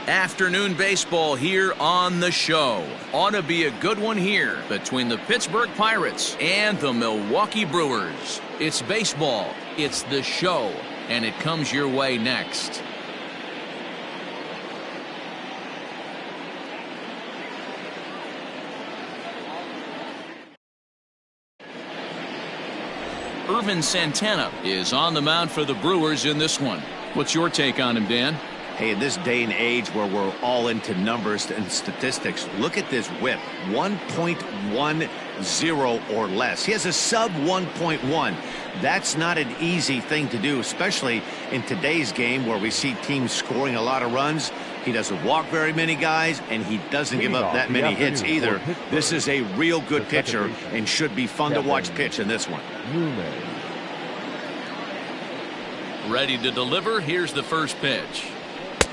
Afternoon baseball here on the show. Ought to be a good one here between the Pittsburgh Pirates and the Milwaukee Brewers. It's baseball, it's the show, and it comes your way next. Irvin Santana is on the mound for the Brewers in this one. What's your take on him, Dan? Hey, in this day and age where we're all into numbers and statistics, look at this whip, 1.10 or less. He has a sub 1.1. That's not an easy thing to do, especially in today's game where we see teams scoring a lot of runs. He doesn't walk very many guys, and he doesn't give up that many hits either. This is a real good pitcher and should be fun to watch pitch in this one. Ready to deliver. Here's the first pitch.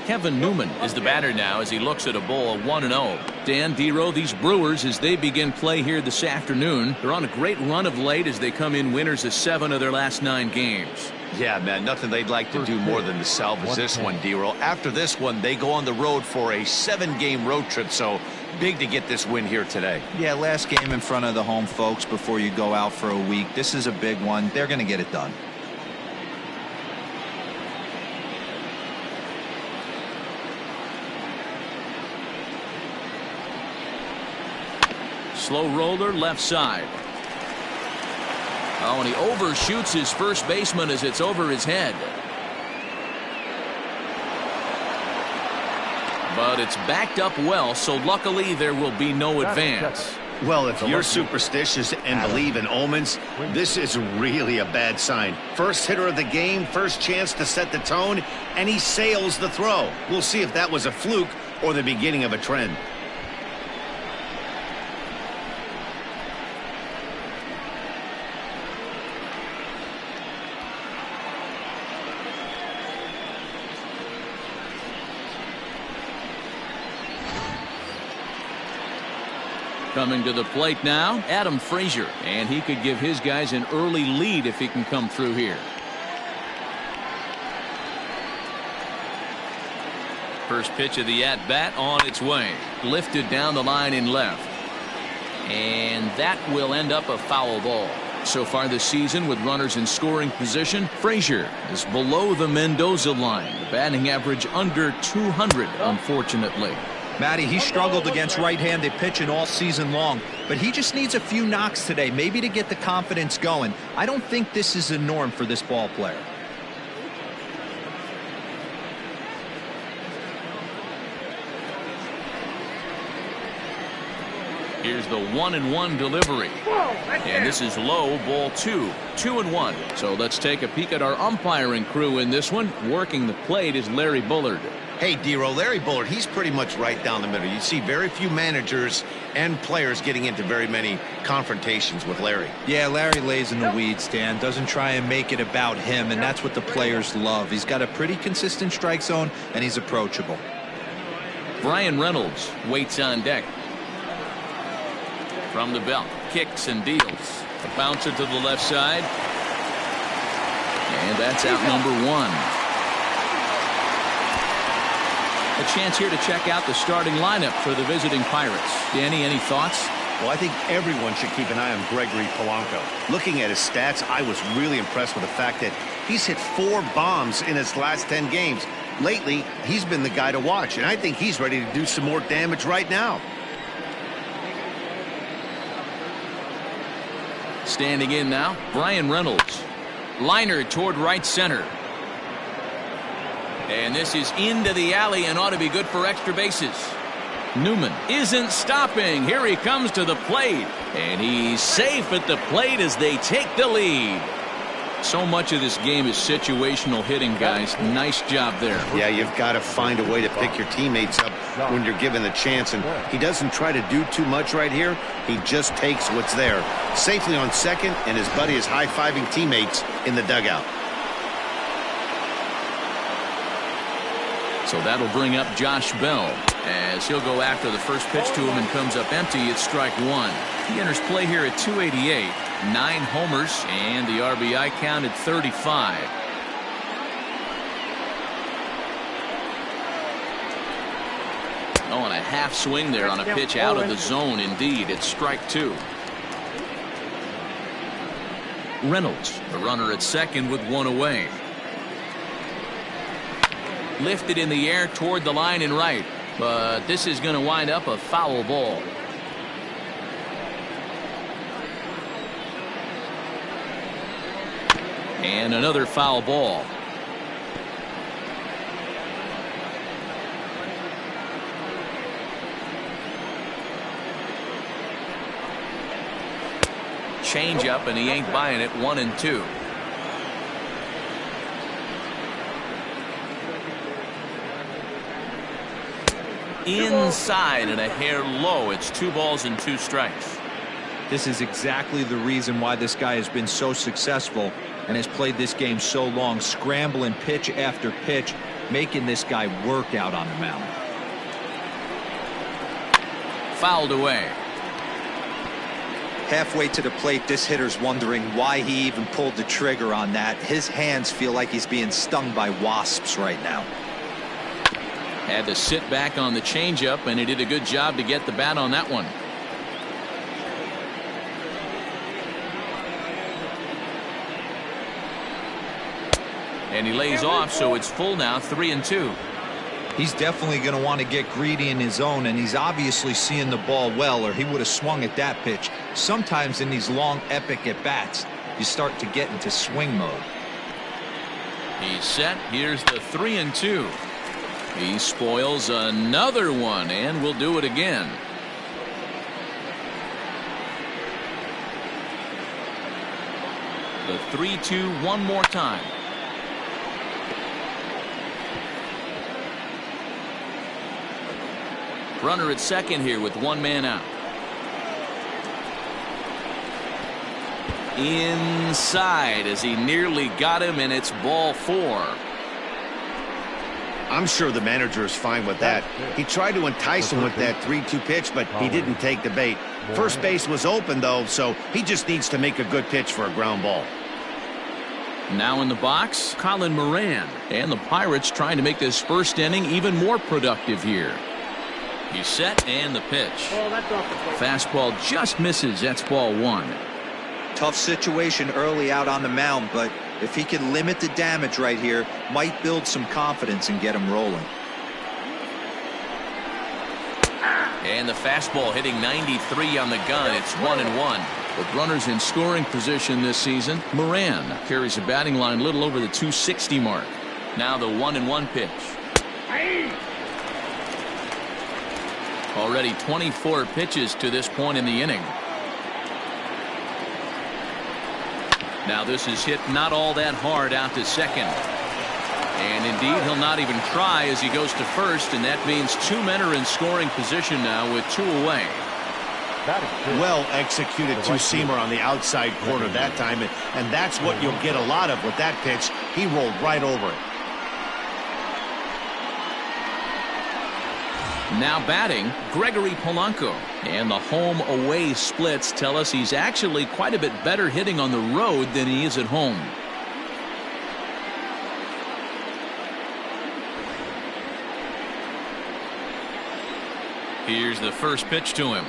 Kevin Newman is the batter now as he looks at a ball of 1-0. Dan, Dero, these Brewers, as they begin play here this afternoon, they're on a great run of late as they come in winners of 7 of their last 9 games. Yeah, man, nothing they'd like to do more than to salvage this one, Dero. After this one, they go on the road for a 7-game road trip, so big to get this win here today. Yeah, last game in front of the home folks before you go out for a week. This is a big one. They're going to get it done. Slow roller left side. Oh, and he overshoots his first baseman as it's over his head. But it's backed up well, so luckily there will be no advance. Well, if you're superstitious and believe in omens, this is really a bad sign. First hitter of the game, first chance to set the tone, and he sails the throw. We'll see if that was a fluke or the beginning of a trend. Coming to the plate now, Adam Frazier, and he could give his guys an early lead if he can come through here. First pitch of the at-bat on its way. Lifted down the line in left. And that will end up a foul ball. So far this season, with runners in scoring position, Frazier is below the Mendoza line. The batting average under 200, unfortunately. Matty, he struggled against right-handed pitching all season long, but he just needs a few knocks today, maybe to get the confidence going. I don't think this is a norm for this ball player. Here's the 1-1 delivery. And this is low, ball 2. 2-1. So let's take a peek at our umpiring crew in this one. Working the plate is Larry Bullard. Hey, Dero, Larry Bullard, he's pretty much right down the middle. You see very few managers and players getting into very many confrontations with Larry. Yeah, Larry lays in the weeds, Dan. Doesn't try and make it about him, and that's what the players love. He's got a pretty consistent strike zone, and he's approachable. Brian Reynolds waits on deck. From the belt, kicks and deals. A bouncer to the left side. And that's out number 1. A chance here to check out the starting lineup for the visiting Pirates. Danny, any thoughts? Well, I think everyone should keep an eye on Gregory Polanco. Looking at his stats, I was really impressed with the fact that he's hit 4 bombs in his last 10 games. Lately, he's been the guy to watch, and I think he's ready to do some more damage right now. Standing in now, Brian Reynolds. Liner toward right center. And this is into the alley and ought to be good for extra bases. Newman isn't stopping. Here he comes to the plate. And he's safe at the plate as they take the lead. So much of this game is situational hitting, guys. Nice job there. Yeah, you've got to find a way to pick your teammates up when you're given the chance. And he doesn't try to do too much right here. He just takes what's there. Safely on second, and his buddy is high-fiving teammates in the dugout. So that'll bring up Josh Bell as he'll go after the first pitch to him and comes up empty. It's strike 1. He enters play here at 288. 9 homers and the RBI count at 35. Oh, and a half swing there on a pitch out of the zone. Indeed, it's strike two. Reynolds, the runner at second with one away. Lifted in the air toward the line and right, but this is going to wind up a foul ball. And another foul ball. Change up, and he ain't buying it. 1-2. Inside and a hair low. It's 2 balls and 2 strikes. This is exactly the reason why this guy has been so successful and has played this game so long, scrambling pitch after pitch, making this guy work out on the mound. Fouled away. Halfway to the plate, this hitter's wondering why he even pulled the trigger on that. His hands feel like he's being stung by wasps right now. Had to sit back on the changeup, and he did a good job to get the bat on that one. And he lays off, so it's full now. 3-2. He's definitely going to want to get greedy in his zone, and he's obviously seeing the ball well, or he would have swung at that pitch. Sometimes in these long, epic at-bats, you start to get into swing mode. He's set. Here's the 3-2. He spoils another one, and will do it again. The 3-2 one more time. Runner at second here with 1 man out. Inside as he nearly got him, and it's ball 4. I'm sure the manager is fine with that. He tried to entice him with that 3-2 pitch, but he didn't take the bait. First base was open, though, so he just needs to make a good pitch for a ground ball. Now in the box, Colin Moran. And the Pirates trying to make this first inning even more productive here. He's set, and the pitch. Fastball just misses. That's ball 1. Tough situation early out on the mound, but if he can limit the damage right here, might build some confidence and get him rolling. And the fastball hitting 93 on the gun. It's 1-1. With runners in scoring position this season, Moran carries a batting line a little over the 260 mark. Now the 1-1 pitch. Already 24 pitches to this point in the inning. Now this is hit not all that hard out to second. And indeed, he'll not even try as he goes to first, and that means 2 men are in scoring position now with 2 away. Well executed two-seamer on the outside corner that time, and that's what you'll get a lot of with that pitch. He rolled right over it. Now batting, Gregory Polanco. And the home-away splits tell us he's actually quite a bit better hitting on the road than he is at home. Here's the first pitch to him.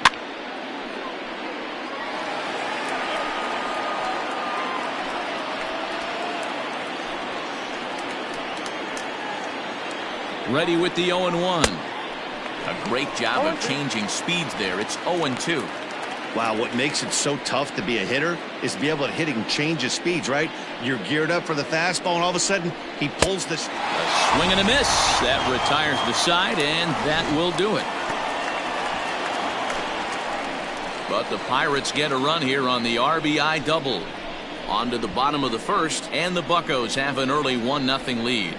Ready with the 0-1. A great job of changing speeds there. It's 0-2. Wow, what makes it so tough to be a hitter is to be able to hit and change his speeds, right? You're geared up for the fastball, and all of a sudden, he pulls this. A swing and a miss. That retires the side, and that will do it. But the Pirates get a run here on the RBI double. On to the bottom of the first, and the Buccos have an early 1-0 lead.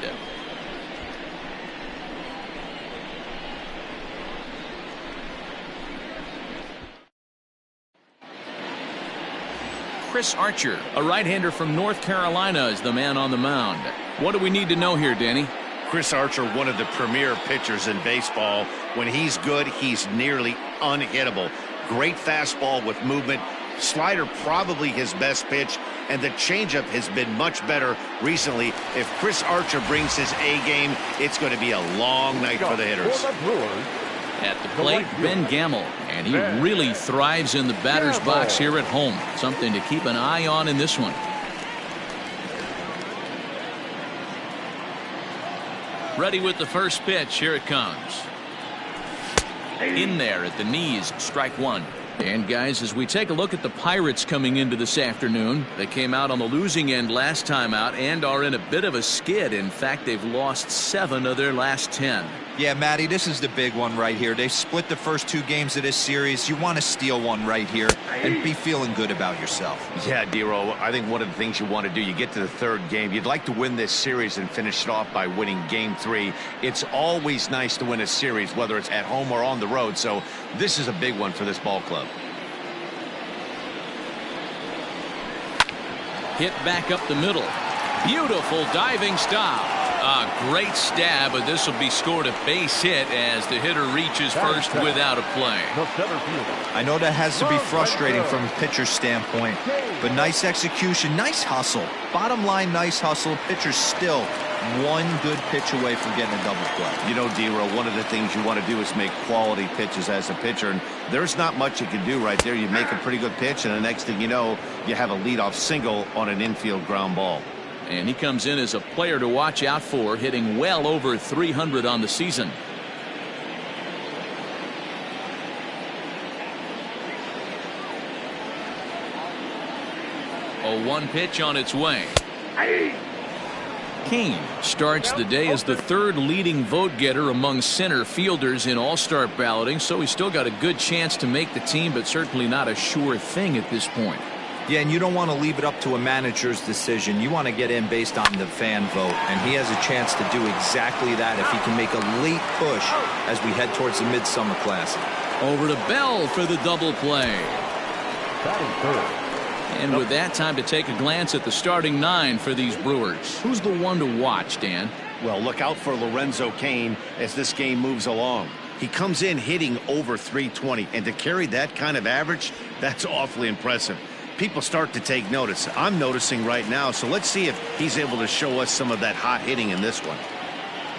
Chris Archer, a right-hander from North Carolina, is the man on the mound. What do we need to know here, Danny? Chris Archer, one of the premier pitchers in baseball. When he's good, he's nearly unhittable. Great fastball with movement. Slider probably his best pitch, and the changeup has been much better recently. If Chris Archer brings his A game, it's going to be a long night for the hitters. At the plate, Ben Gamble, and he really thrives in the batter's box here at home. Something to keep an eye on in this one. Ready with the first pitch. Here it comes. In there at the knees, strike one. And guys, as we take a look at the Pirates coming into this afternoon, they came out on the losing end last time out and are in a bit of a skid. In fact, they've lost 7 of their last 10. Yeah, Matty, this is the big one right here. They've split the first 2 games of this series. You want to steal one right here and be feeling good about yourself. Yeah, Dero, I think one of the things you want to do, you get to the 3rd game, you'd like to win this series and finish it off by winning game 3. It's always nice to win a series, whether it's at home or on the road. So this is a big one for this ball club. Hit back up the middle. Beautiful diving stop. A great stab, but this will be scored a base hit as the hitter reaches first without a play. I know that has to be frustrating from a pitcher's standpoint, but nice execution, nice hustle. Bottom line, nice hustle. Pitcher's still one good pitch away from getting a double play. You know, Dero, one of the things you want to do is make quality pitches as a pitcher, and there's not much you can do right there. You make a pretty good pitch, and the next thing you know, you have a leadoff single on an infield ground ball. And he comes in as a player to watch out for, hitting well over 300 on the season. A 1 pitch on its way. Kane starts the day as the 3rd leading vote getter among center fielders in all-star balloting, so he's still got a good chance to make the team, but certainly not a sure thing at this point. Yeah, and you don't want to leave it up to a manager's decision. You want to get in based on the fan vote, and he has a chance to do exactly that if he can make a late push as we head towards the Midsummer Classic. Over to Bell for the double play. And with that, time to take a glance at the starting 9 for these Brewers. Who's the one to watch, Dan? Well, look out for Lorenzo Cain as this game moves along. He comes in hitting over 320, and to carry that kind of average, that's awfully impressive. People start to take notice. I'm noticing right now, so let's see if he's able to show us some of that hot hitting in this one.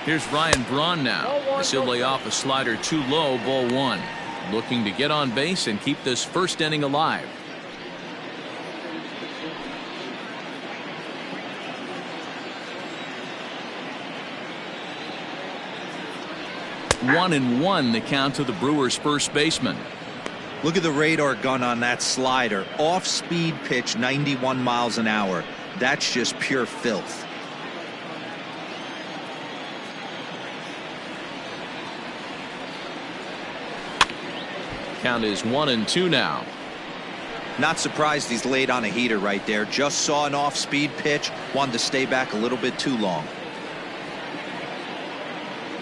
Here's Ryan Braun now. As he'll lay off a slider too low, ball 1. Looking to get on base and keep this first inning alive. One and one, the count to the Brewers' first baseman. Look at the radar gun on that slider. Off-speed pitch, 91 miles an hour. That's just pure filth. Count is 1-2 now. Not surprised he's laid on a heater right there. Just saw an off-speed pitch. Wanted to stay back a little bit too long.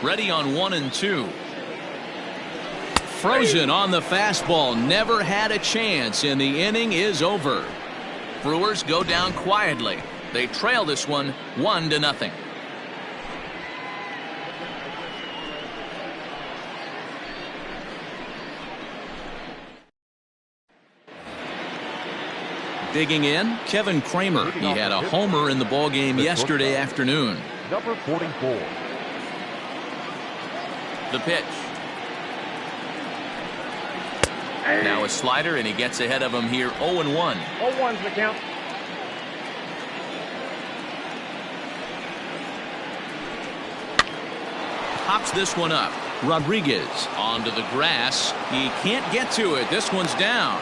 Ready on 1-2. Frozen on the fastball. Never had a chance, and the inning is over. Brewers go down quietly. They trail this one 1-0. Digging in, Kevin Kramer. He had a homer in the ballgame yesterday afternoon. Number 44. The pitch. Now a slider, and he gets ahead of him here. 0-1. 0-1's the count. Pops this one up. Rodriguez onto the grass. He can't get to it. This one's down.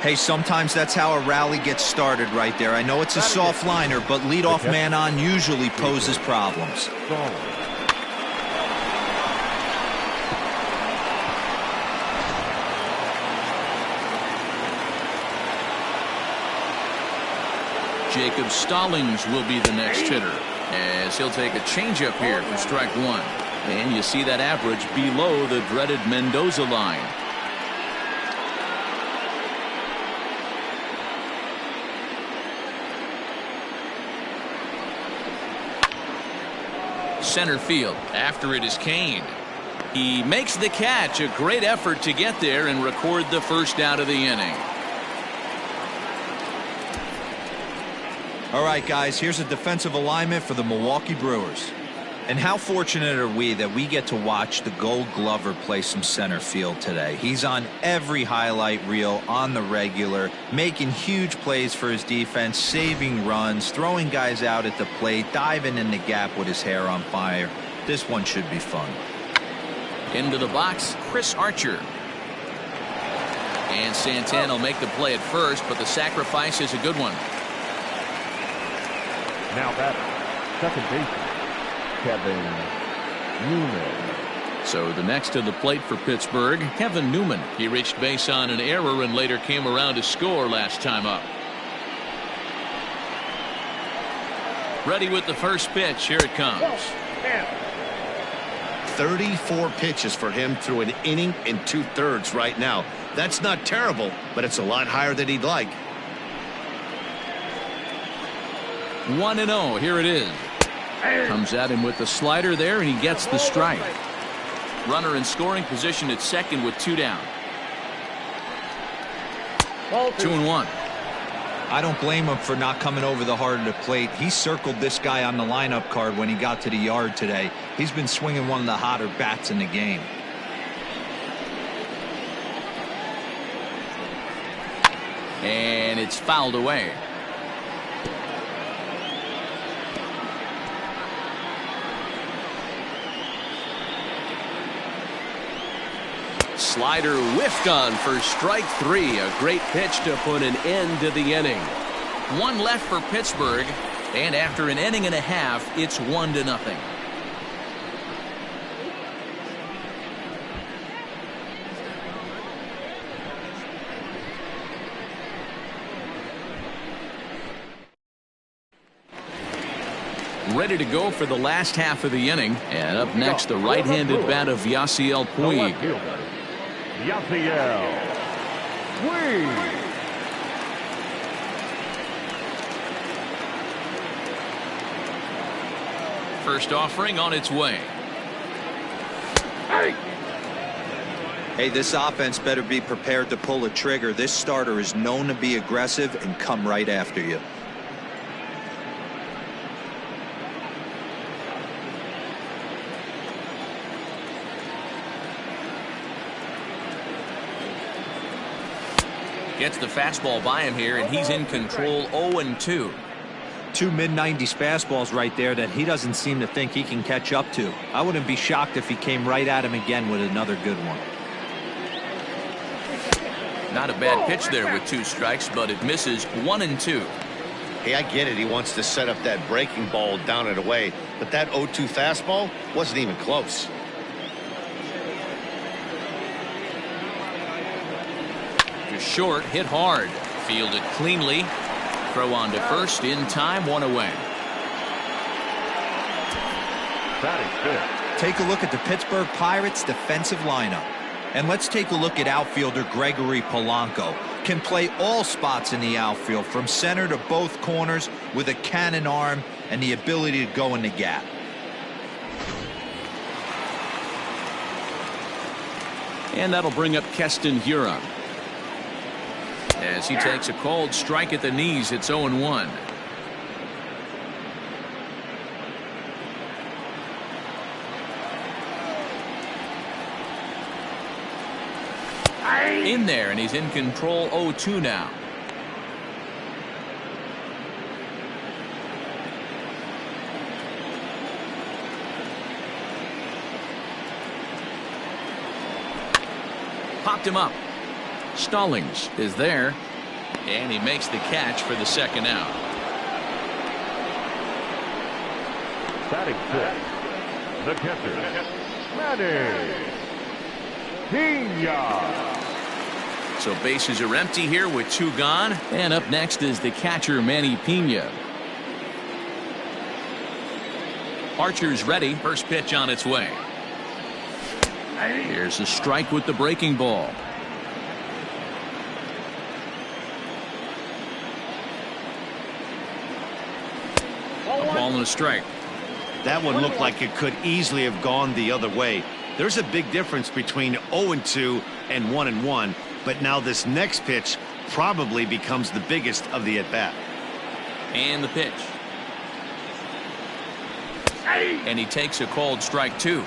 Hey, sometimes that's how a rally gets started right there. I know it's a soft liner, but leadoff man on usually poses problems. Jacob Stallings will be the next hitter, as he'll take a changeup here for strike 1. And you see that average below the dreaded Mendoza line. Center field. After it is Kane. He makes the catch. A great effort to get there and record the first out of the inning. All right, guys, here's a defensive alignment for the Milwaukee Brewers. And how fortunate are we that we get to watch the Gold Glover play some center field today. He's on every highlight reel on the regular, making huge plays for his defense, saving runs, throwing guys out at the plate, diving in the gap with his hair on fire. This one should be fun. Into the box, Chris Archer. And Santana will make the play at first, but the sacrifice is a good one. Now batter, second baseman, Kevin Newman. So the next to the plate for Pittsburgh, Kevin Newman. He reached base on an error and later came around to score last time up. Ready with the first pitch. Here it comes. 34 pitches for him through an inning and 2/3 right now. That's not terrible, but it's a lot higher than he'd like. 1-0. Here it is. Comes at him with the slider there, and he gets the strike. Runner in scoring position at second with 2 down. 2-1. I don't blame him for not coming over the heart of the plate. He circled this guy on the lineup card when he got to the yard today. He's been swinging one of the hotter bats in the game. And it's fouled away. Slider whiffed on for strike 3. A great pitch to put an end to the inning. 1 left for Pittsburgh, and after an inning and a half, it's 1-0. Ready to go for the last half of the inning, and up next, the right-handed bat of Yasiel Puig. Yasiel Puig. First offering on its way. Hey, this offense better be prepared to pull a trigger. This starter is known to be aggressive and come right after you. Gets the fastball by him here, and he's in control. 0-2. 2 mid-90s fastballs right there that he doesn't seem to think he can catch up to. I wouldn't be shocked if he came right at him again with another good one. Not a bad pitch there with 2 strikes, but it misses. 1-2. Hey, I get it. He wants to set up that breaking ball down and away, but that 0-2 fastball wasn't even close. Short, hit hard, fielded cleanly, throw on to first in time, 1 away. Take a look at the Pittsburgh Pirates defensive lineup, and let's take a look at outfielder Gregory Polanco. Can play all spots in the outfield from center to both corners with a cannon arm and the ability to go in the gap. And that'll bring up Keston Hiura. As he takes a cold strike at the knees, it's 0-1. In there, and he's in control. 0-2 now. Popped him up. Stallings is there, and he makes the catch for the second out. Batting 6, the catcher, Manny Pena. So bases are empty here with 2 gone, and up next is the catcher Manny Pena. Archer's ready. First pitch on its way. Here's a strike with the breaking ball. Ball and a strike. That one looked like it could easily have gone the other way. There's a big difference between 0-2 and 1-1, but now this next pitch probably becomes the biggest of the at-bat. And the pitch. And he takes a called strike 2.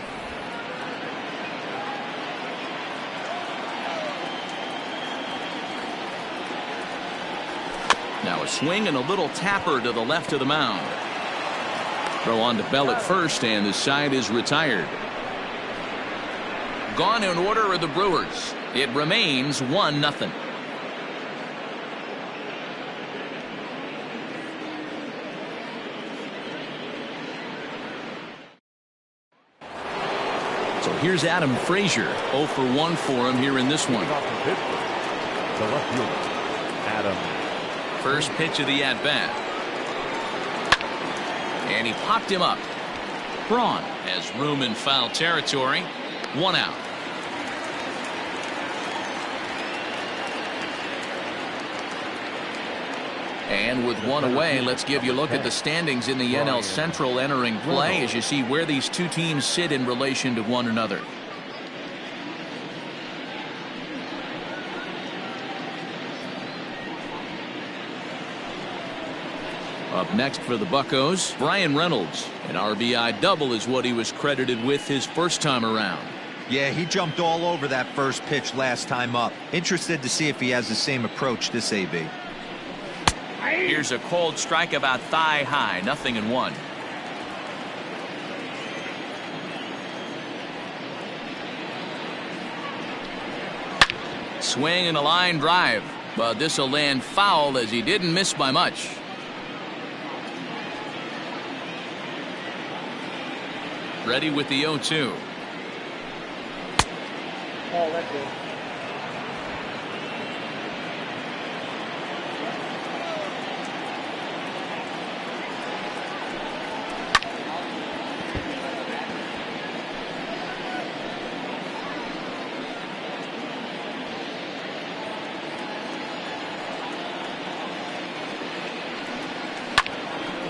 Now a swing and a little tapper to the left of the mound. Throw on to Bell at first, and the side is retired. Gone in order are the Brewers. It remains 1-0. So here's Adam Frazier. 0 for 1 for him here in this one. The left fielder, Adam. First pitch of the at-bat. And he popped him up. Braun has room in foul territory. 1 out. And with 1 away, let's give you a look at the standings in the NL Central entering play as you see where these two teams sit in relation to one another. Up next for the Buccos, Brian Reynolds. An RBI double is what he was credited with his first time around. Yeah, he jumped all over that first pitch last time up. Interested to see if he has the same approach this AB. Here's a cold strike about thigh high. 0-1. Swing and a line drive, but this will land foul as he didn't miss by much. Ready with the 0-2. Oh, that's it.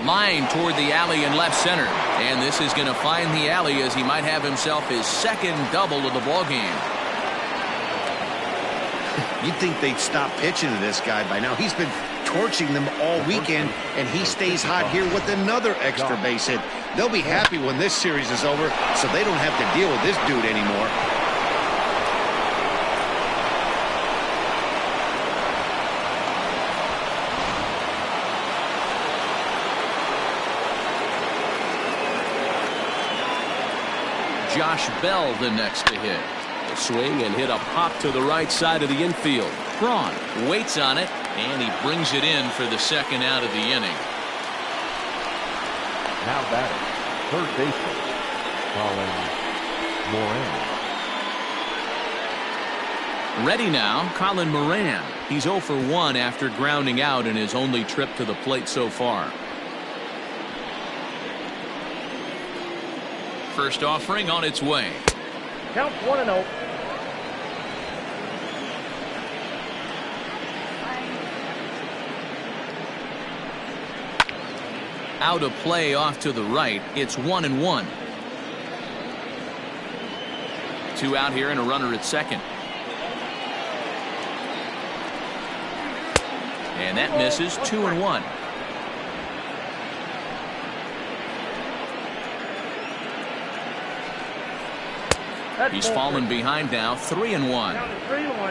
Line toward the alley in left center, and this is going to find the alley as he might have himself his second double of the ball game. You'd think they'd stop pitching to this guy by now. He's been torching them all weekend, and he stays hot here with another extra base hit. They'll be happy when this series is over, so they don't have to deal with this dude anymore. Josh Bell the next to hit. A swing and hit a pop to the right side of the infield. Braun waits on it, and he brings it in for the second out of the inning. Now batting, third baseman, Colin Moran. Ready now, Colin Moran. He's 0 for 1 after grounding out in his only trip to the plate so far. First offering on its way. Count 1-0. Out of play off to the right. It's 1-1. 2 out here and a runner at second. And that misses. 2-1. He's fallen behind now. 3-1.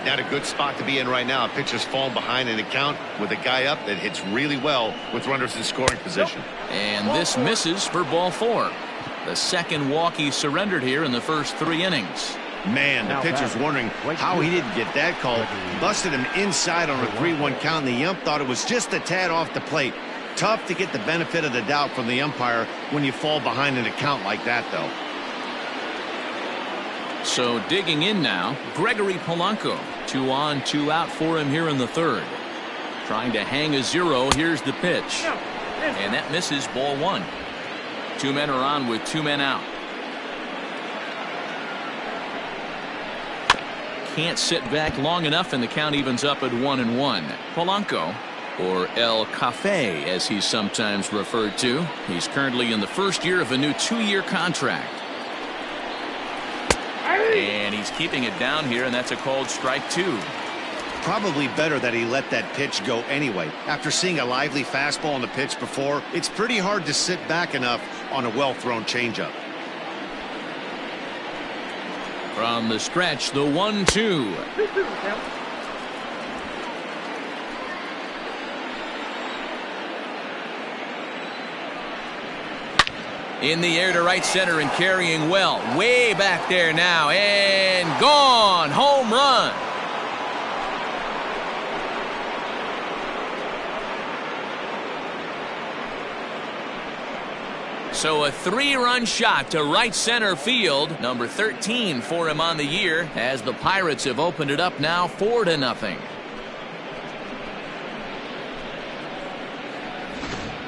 Not a good spot to be in right now. A pitcher's fallen behind in the count with a guy up that hits really well with runners in scoring position. And this misses for ball 4. The second walk he surrendered here in the first 3 innings. Man, the pitcher's wondering how he didn't get that call. Busted him inside on a 3-1 count, and the ump thought it was just a tad off the plate. Tough to get the benefit of the doubt from the umpire when you fall behind in a count like that, though. So digging in now, Gregory Polanco. 2 on, 2 out for him here in the third. Trying to hang a 0. Here's the pitch. And that misses. Ball 1. 2 men are on with 2 men out. Can't sit back long enough, and the count evens up at 1-1. Polanco, or El Cafe as he's sometimes referred to. He's currently in the first year of a new 2-year contract. And he's keeping it down here, and that's a called strike 2. probably better that he let that pitch go anyway. After seeing a lively fastball on the pitch before, it's pretty hard to sit back enough on a well-thrown changeup. From the stretch, the 1-2. In the air to right center and carrying well. Way back there now. And gone. Home run. So a 3-run shot to right center field. Number 13 for him on the year, as the Pirates have opened it up now 4-0.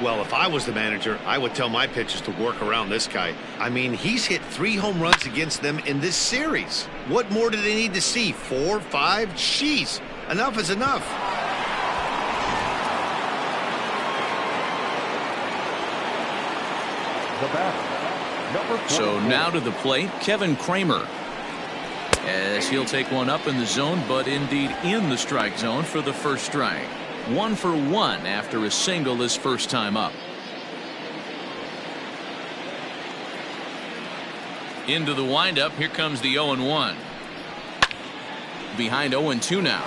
Well, if I was the manager, I would tell my pitchers to work around this guy. I mean, he's hit 3 home runs against them in this series. What more do they need to see? 4, 5? Jeez, enough is enough. The batter, number 24. So now to the plate, Kevin Kramer. As he'll take one up in the zone, but indeed in the strike zone for the first strike. 1 for 1 after a single his first time up. Into the windup, here comes the 0-1. Behind 0-2 now.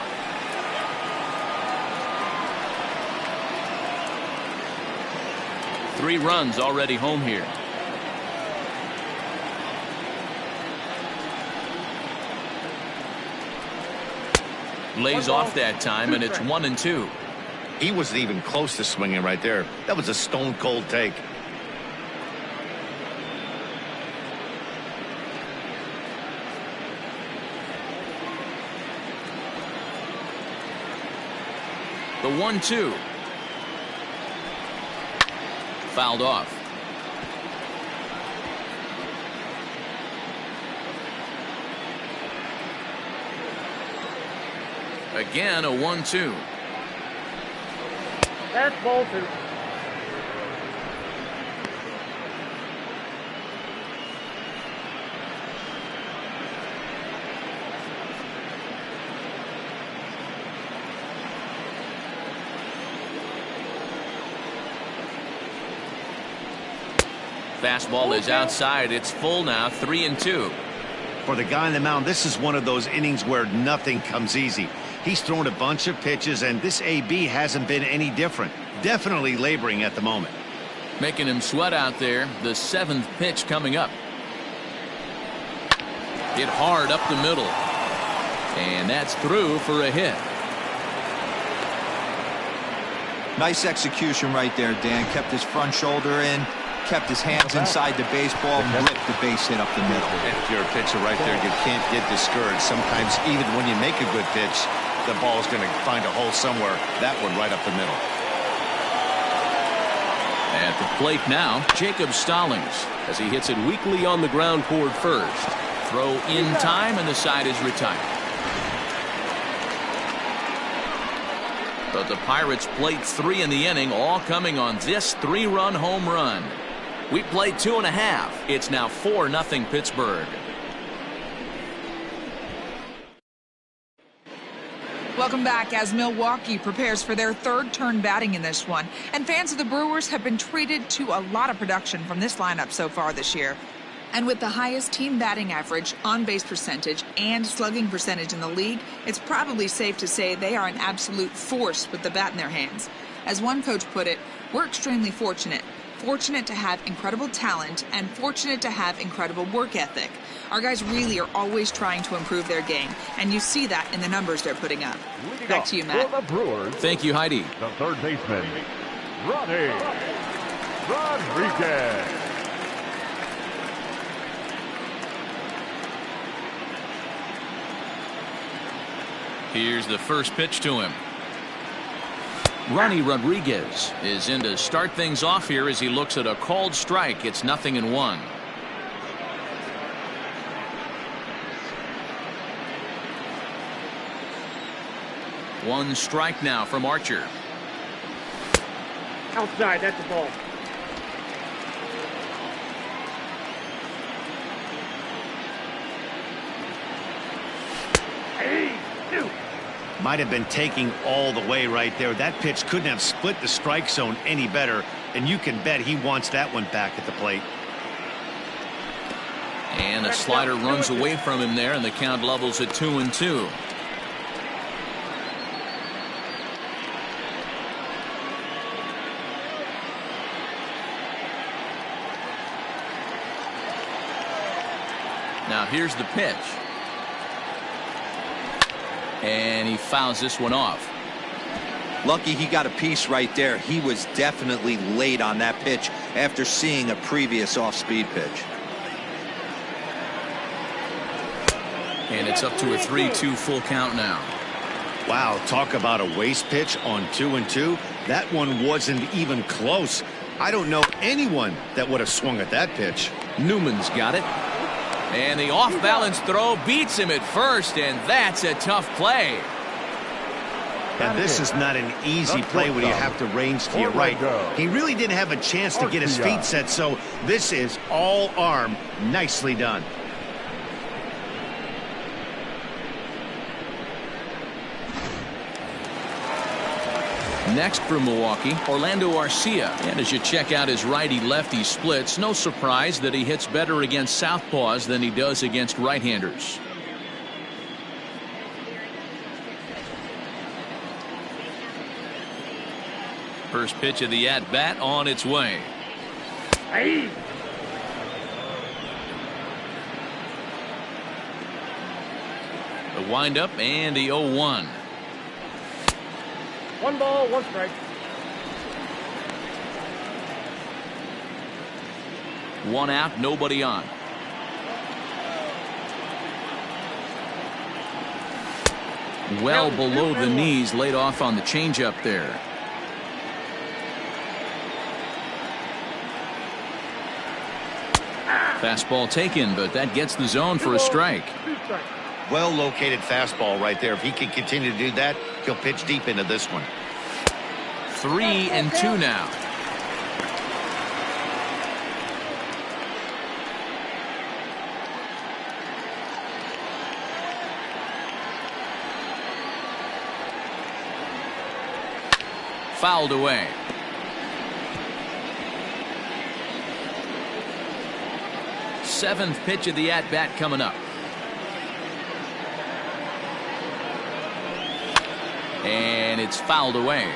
Three runs already home here. Lays off that time, and it's 1-2. He wasn't even close to swinging right there. That was a stone-cold take. The 1-2. Fouled off. Again, a 1-2. That's ball 2. Fastball is outside. It's full now, 3-2. For the guy on the mound, this is one of those innings where nothing comes easy. He's thrown a bunch of pitches, and this AB hasn't been any different. Definitely laboring at the moment. Making him sweat out there. The 7th pitch coming up. Hit hard up the middle. And that's through for a hit. Nice execution right there, Dan. Kept his front shoulder in, kept his hands inside the baseball, and ripped the base hit up the middle. And if you're a pitcher right there, you can't get discouraged. Sometimes even when you make a good pitch, the ball is going to find a hole somewhere. That one right up the middle. At the plate now, Jacob Stallings, as he hits it weakly on the ground toward first. Throw in time, and the side is retired. But the Pirates played 3 in the inning, all coming on this 3-run home run. We played 2.5. It's now 4-0 Pittsburgh. Welcome back as Milwaukee prepares for their 3rd turn batting in this one. And fans of the Brewers have been treated to a lot of production from this lineup so far this year. And with the highest team batting average, on-base percentage, and slugging percentage in the league, it's probably safe to say they are an absolute force with the bat in their hands. As one coach put it, we're extremely fortunate. Fortunate to have incredible talent and fortunate to have incredible work ethic. Our guys really are always trying to improve their game, and you see that in the numbers they're putting up. Back to you, Matt. For the Brewers, Thank you, Heidi. the third baseman, Ronnie Rodriguez. Here's the first pitch to him. Ronnie Rodriguez is in to start things off here as he looks at a called strike. It's 0-1. One strike now from Archer. Outside, that's the ball. Might have been taking all the way right there. That pitch couldn't have split the strike zone any better, and you can bet he wants that one back at the plate. And a slider runs away from him there, and the count levels at 2-2. Now here's the pitch. And he fouls this one off. Lucky he got a piece right there. He was definitely late on that pitch after seeing a previous off-speed pitch. And it's up to a 3-2 full count now. Wow, talk about a waste pitch on 2-2. That one wasn't even close. I don't know anyone that would have swung at that pitch. Newman's got it. And the off-balance throw beats him at first, and that's a tough play. And this is not an easy play when you have to range to your right. He really didn't have a chance to get his feet set, so this is all arm. Nicely done. Next for Milwaukee, Orlando Arcia. And as you check out his righty-lefty splits, no surprise that he hits better against southpaws than he does against right-handers. First pitch of the at-bat on its way. Hey. The windup and the 0-1. 1 ball, 1 strike. 1 out, nobody on. Well below the knees, laid off on the changeup there. Fastball taken, but that gets the zone for a strike. 2 strikes. Well located fastball right there. If he can continue to do that, he'll pitch deep into this one. 3-2 now. Fouled away. Seventh pitch of the at-bat coming up. And it's fouled away.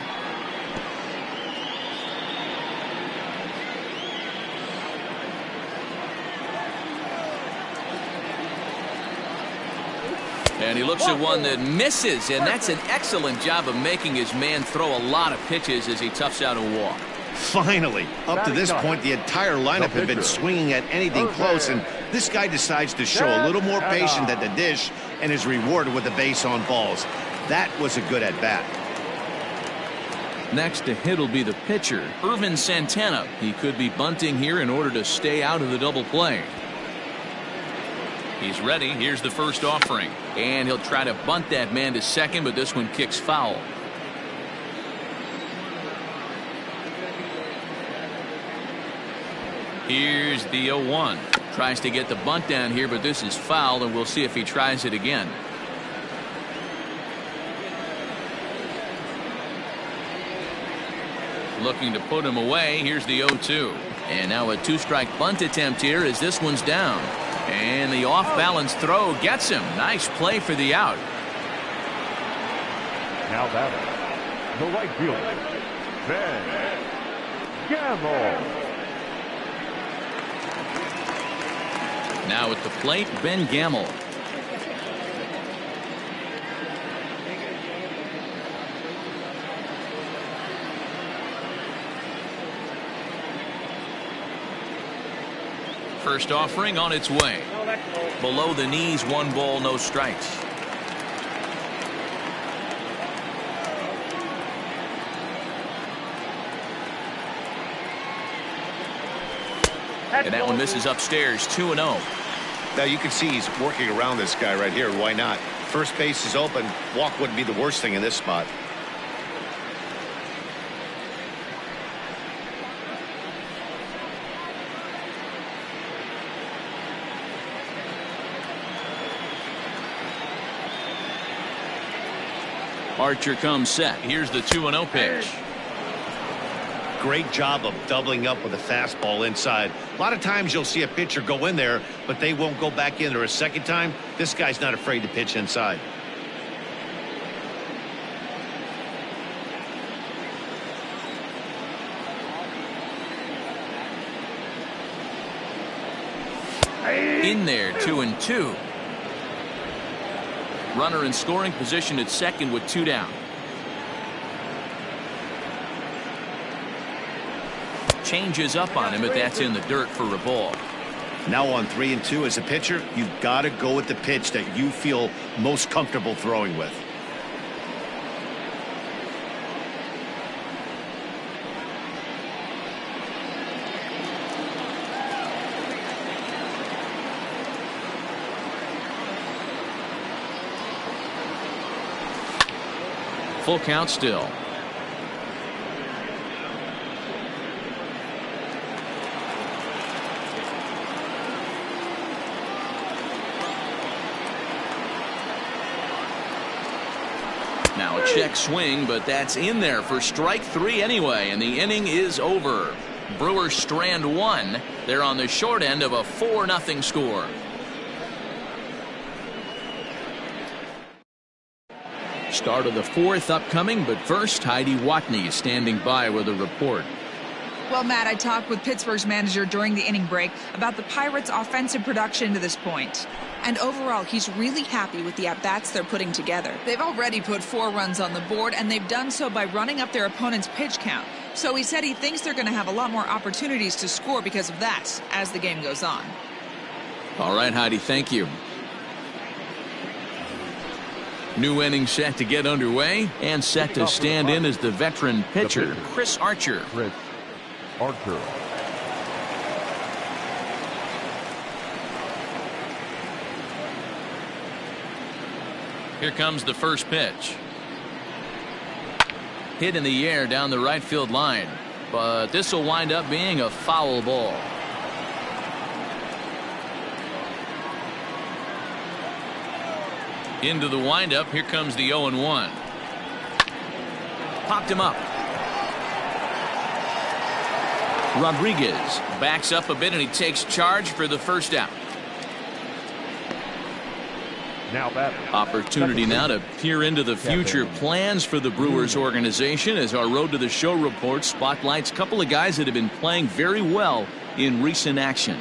And he looks at one that misses, and that's an excellent job of making his man throw a lot of pitches as he toughs out a walk. Finally, up to this point, the entire lineup had been swinging at anything close, and this guy decides to show a little more patience at the dish and is rewarded with a base on balls. That was a good at-bat. Next to hit will be the pitcher, Irvin Santana. He could be bunting here in order to stay out of the double play. He's ready. Here's the first offering. And he'll try to bunt that man to second, but this one kicks foul. Here's the 0-1. Tries to get the bunt down here, but this is foul, and we'll see if he tries it again. Looking to put him away. Here's the 0-2. And now a 2-strike bunt attempt here as this one's down. And the off-balance throw gets him. Nice play for the out. Now batting, the right fielder, Ben Gamble. Now at the plate, Ben Gamble. First offering on its way. Below the knees, 1 ball, no strikes. And that one misses upstairs, 2-0. Now you can see he's working around this guy right here. Why not? First base is open. Walk wouldn't be the worst thing in this spot. Archer comes set. Here's the 2-0 pitch. Great job of doubling up with a fastball inside. A lot of times you'll see a pitcher go in there, but they won't go back in there a second time. This guy's not afraid to pitch inside. In there, 2-2. Runner in scoring position at second with 2 down. Changes up on him, but that's in the dirt for a ball. Now on 3-2 as a pitcher, you've got to go with the pitch that you feel most comfortable throwing with. Full count still. Now a check swing, but that's in there for strike 3 anyway, and the inning is over. Brewers strand 1. They're on the short end of a 4-0 score. Start of the 4th upcoming, but first, Heidi Watney is standing by with a report. Well, Matt, I talked with Pittsburgh's manager during the inning break about the Pirates' offensive production to this point. And overall, he's really happy with the at-bats they're putting together. They've already put 4 runs on the board, and they've done so by running up their opponent's pitch count. So he said he thinks they're going to have a lot more opportunities to score because of that as the game goes on. All right, Heidi, thank you. New inning set to get underway, and set to stand in as the veteran pitcher, Chris Archer. Chris Archer. Here comes the first pitch. Hit in the air down the right field line, but this will wind up being a foul ball. Into the windup. Here comes the 0-1. Popped him up. Rodriguez backs up a bit, and he takes charge for the first out. Now batter. Opportunity now to peer into the future plans for the Brewers organization as our Road to the Show report spotlights a couple of guys that have been playing very well in recent action.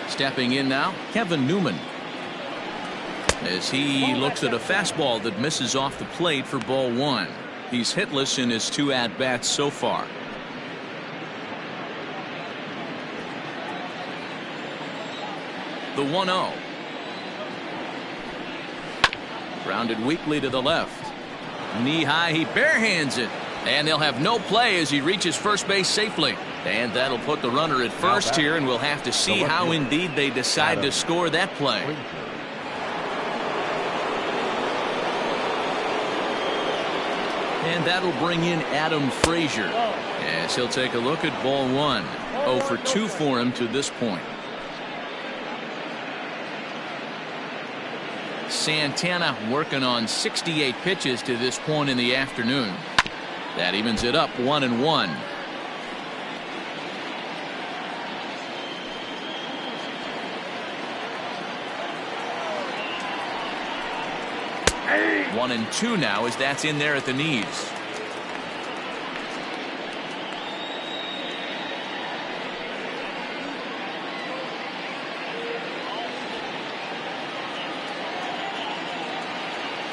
Stepping in now, Kevin Newman, as he looks at a fastball that misses off the plate for ball 1. He's hitless in his 2 at-bats so far. The 1-0. Grounded weakly to the left. Knee high, he barehands it. And they'll have no play as he reaches first base safely. And that'll put the runner at first here, and we'll have to see how indeed they decide to score that play. And that'll bring in Adam Frazier as he'll take a look at ball 1. 0 for 2 for him to this point. Santana working on 68 pitches to this point in the afternoon. That evens it up 1-1. Hey. 1-2 now as that's in there at the knees.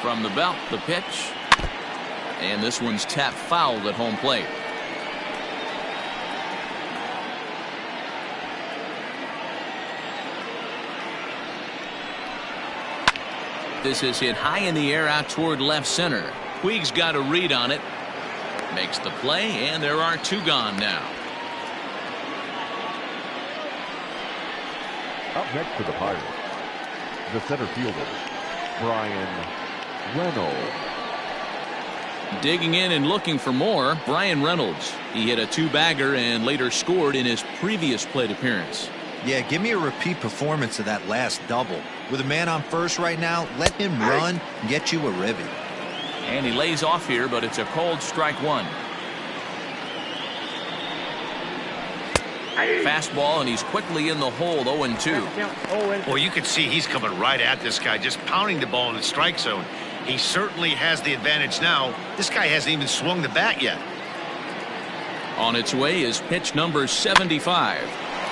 From the belt, the pitch. And this one's tapped foul at home plate. This is hit high in the air out toward left center. Puig's got a read on it. Makes the play, and there are 2 gone now. Up next for the Pirates, the center fielder, Brian Reynolds. Digging in and looking for more, Brian Reynolds. He hit a two-bagger and later scored in his previous plate appearance. Yeah, give me a repeat performance of that last double. With a man on first right now, let him run and get you a ribby. And he lays off here, but it's a cold strike one. Fastball, and he's quickly in the hole, 0-2. Well, you can see he's coming right at this guy, just pounding the ball in the strike zone. He certainly has the advantage now. This guy hasn't even swung the bat yet. On its way is pitch number 75.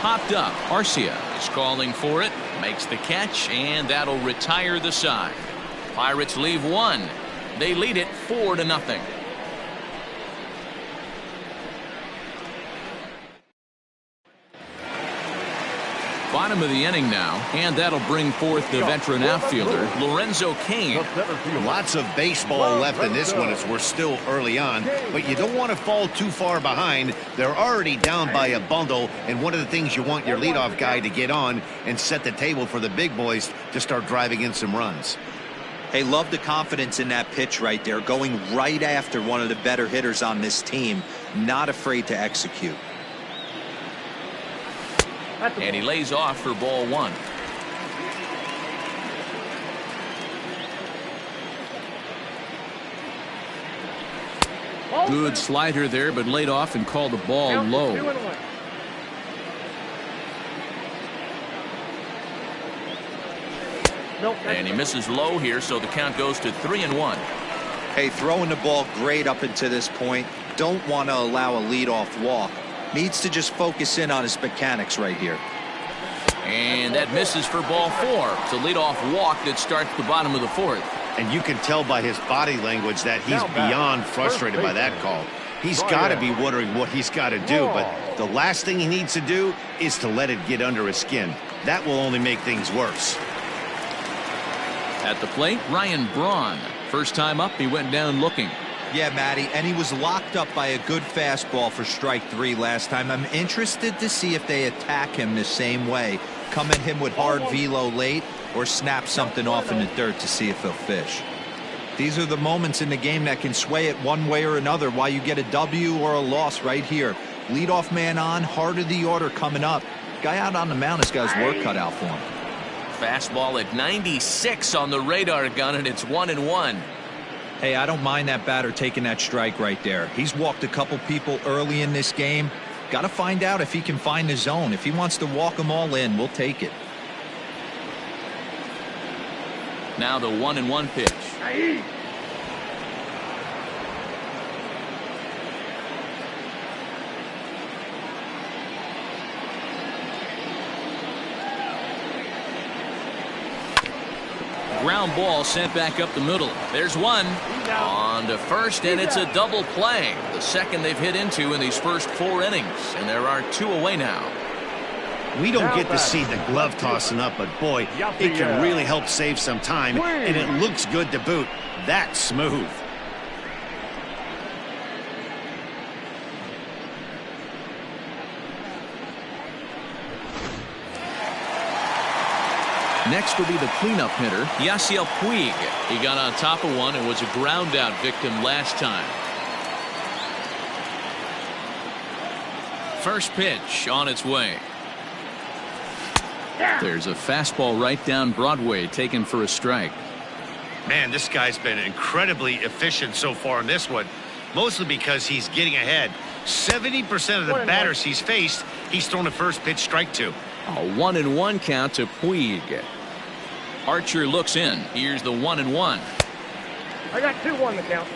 Popped up. Arcia is calling for it. Makes the catch, and that'll retire the side. Pirates leave one. They lead it 4-0. Bottom of the inning now, and that'll bring forth the veteran outfielder, Lorenzo Cain. Lots of baseball left in this one as we're still early on, but you don't want to fall too far behind. They're already down by a bundle, and one of the things you want your leadoff guy to get on and set the table for the big boys to start driving in some runs. Hey, love the confidence in that pitch right there, going right after one of the better hitters on this team, not afraid to execute. And he lays off for ball one. Good slider there, but laid off and called the ball low. And he misses low here, so the count goes to 3-1. Hey, throwing the ball great up until this point. Don't want to allow a leadoff walk. Needs to just focus in on his mechanics right here. And that misses for ball four. It's a leadoff walk that starts the bottom of the fourth. And you can tell by his body language that he's beyond frustrated by that call. He's got to be wondering what he's got to do, but the last thing he needs to do is to let it get under his skin. That will only make things worse. At the plate, Ryan Braun. First time up, he went down looking. Yeah, Matty, and he was locked up by a good fastball for strike three last time. I'm interested to see if they attack him the same way. Come at him with hard velo late or snap something off in the dirt to see if he'll fish. These are the moments in the game that can sway it one way or another, why you get a W or a loss right here. Leadoff man on, heart of the order coming up. Guy out on the mound has got his work cut out for him. Fastball at 96 on the radar gun, and it's 1-1. Hey, I don't mind that batter taking that strike right there. He's walked a couple people early in this game. Got to find out if he can find the zone. If he wants to walk them all in, we'll take it. Now the 1-1 pitch. Ground ball sent back up the middle. There's one. On to first, and it's a double play. The second they've hit into in these first 4 innings, and there are 2 away now. We don't get to see the glove tossing up, but boy, it can really help save some time, and it looks good to boot. That's smooth. Next will be the cleanup hitter, Yasiel Puig. He got on top of one and was a ground out victim last time. First pitch on its way. There's a fastball right down Broadway taken for a strike. Man, this guy's been incredibly efficient so far in this one, mostly because he's getting ahead. 70% of the batters he's faced, he's thrown a first pitch strike to. A 1-1 count to Puig. Archer looks in. Here's the 1-1. I got 2-1 the count.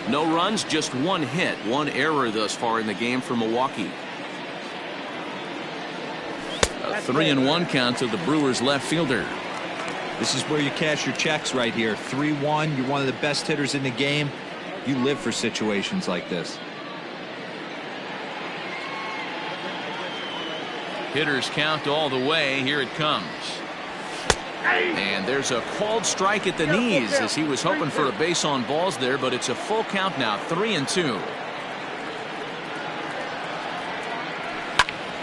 No runs, just 1 hit, 1 error thus far in the game for Milwaukee. A 3-1 count to the Brewers left fielder. This is where you cash your checks right here. 3-1. You're one of the best hitters in the game. You live for situations like this. Hitters count all the way. Here it comes. And there's a called strike at the knees as he was hoping for a base on balls there, but it's a full count now, 3-2.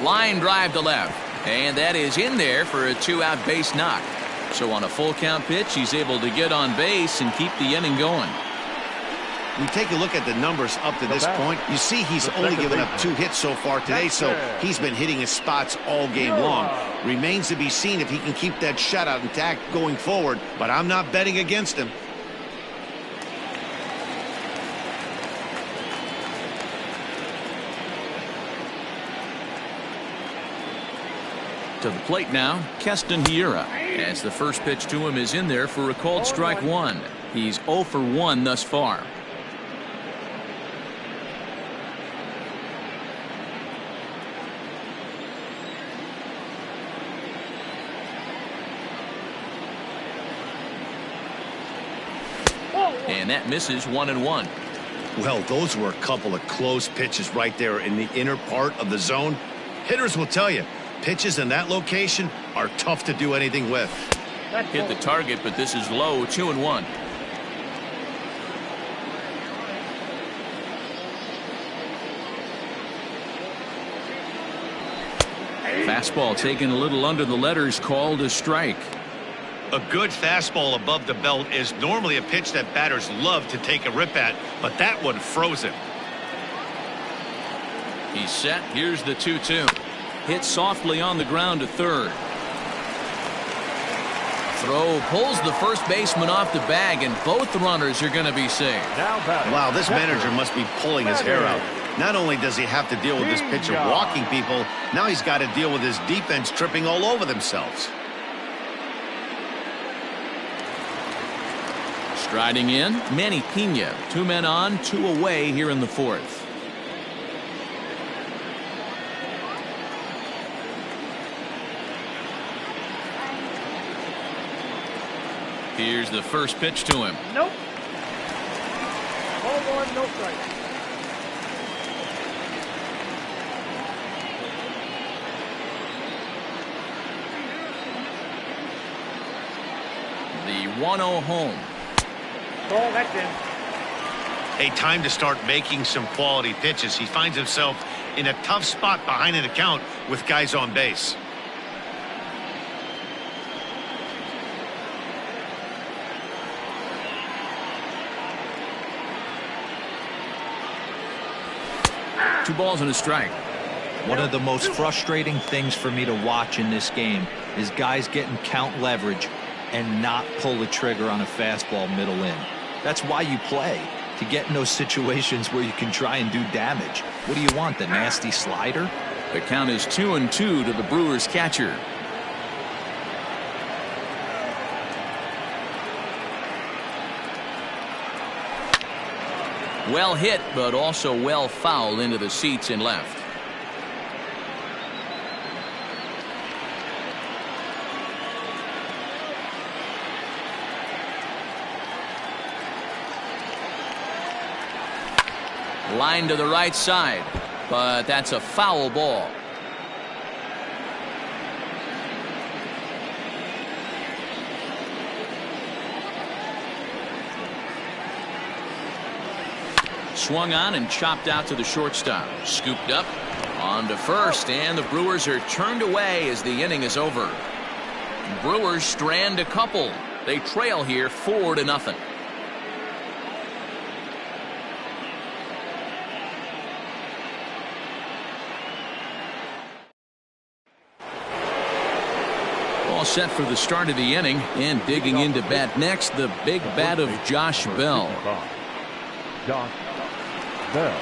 Line drive to left, and that is in there for a 2-out base knock. So on a full count pitch, he's able to get on base and keep the inning going. We take a look at the numbers up to this point. You see he's only given up 2 hits so far today, so he's been hitting his spots all game long. Remains to be seen if he can keep that shutout intact going forward, but I'm not betting against him. To the plate now, Keston Hiura, as the first pitch to him is in there for a called strike 1. He's 0 for 1 thus far. And that misses 1-1. Well, those were a couple of close pitches right there in the inner part of the zone. Hitters will tell you, pitches in that location are tough to do anything with. Hit the target, but this is low, 2-1. Fastball taken a little under the letters, called a strike. A good fastball above the belt is normally a pitch that batters love to take a rip at, but that one froze him. He's set. Here's the 2-2. Hit softly on the ground to third. Throw pulls the first baseman off the bag, and both runners are going to be safe. Wow, this manager must be pulling his hair out. Not only does he have to deal with this pitcher walking people, now he's got to deal with his defense tripping all over themselves. Striding in, Manny Pena. 2 men on, 2 away here in the 4th. Here's the first pitch to him. Nope. Ball 1, no strike. The 1-0 home. Ball, that's in. A time to start making some quality pitches. He finds himself in a tough spot behind an account with guys on base. Two balls and a strike. One of the most frustrating things for me to watch in this game is guys getting count leverage and not pull the trigger on a fastball middle in. That's why you play, to get in those situations where you can try and do damage. What do you want, the nasty slider? The count is 2-2 to the Brewers catcher. Well hit, but also well fouled into the seats and left. Line to the right side, but that's a foul ball. Swung on and chopped out to the shortstop. Scooped up on to first, and the Brewers are turned away as the inning is over. Brewers strand a couple. They trail here 4-0. All set for the start of the inning, and digging into bat next, the big bat of Josh Bell. Josh Bell.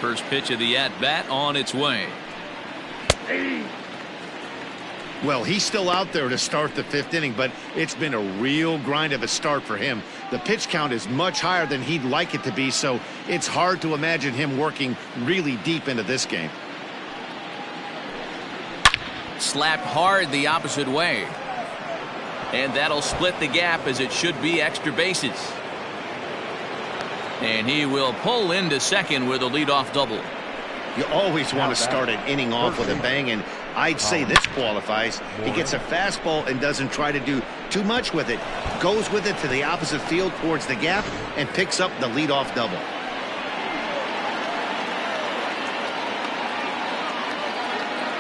First pitch of the at-bat on its way. Well, he's still out there to start the 5th inning, but it's been a real grind of a start for him. The pitch count is much higher than he'd like it to be, so it's hard to imagine him working really deep into this game. Slapped hard the opposite way. And that'll split the gap, as it should be extra bases. And he will pull into second with a leadoff double. You always want to start an inning off with a bang, and I'd say this qualifies. He gets a fastball and doesn't try to do too much with it. Goes with it to the opposite field towards the gap and picks up the leadoff double.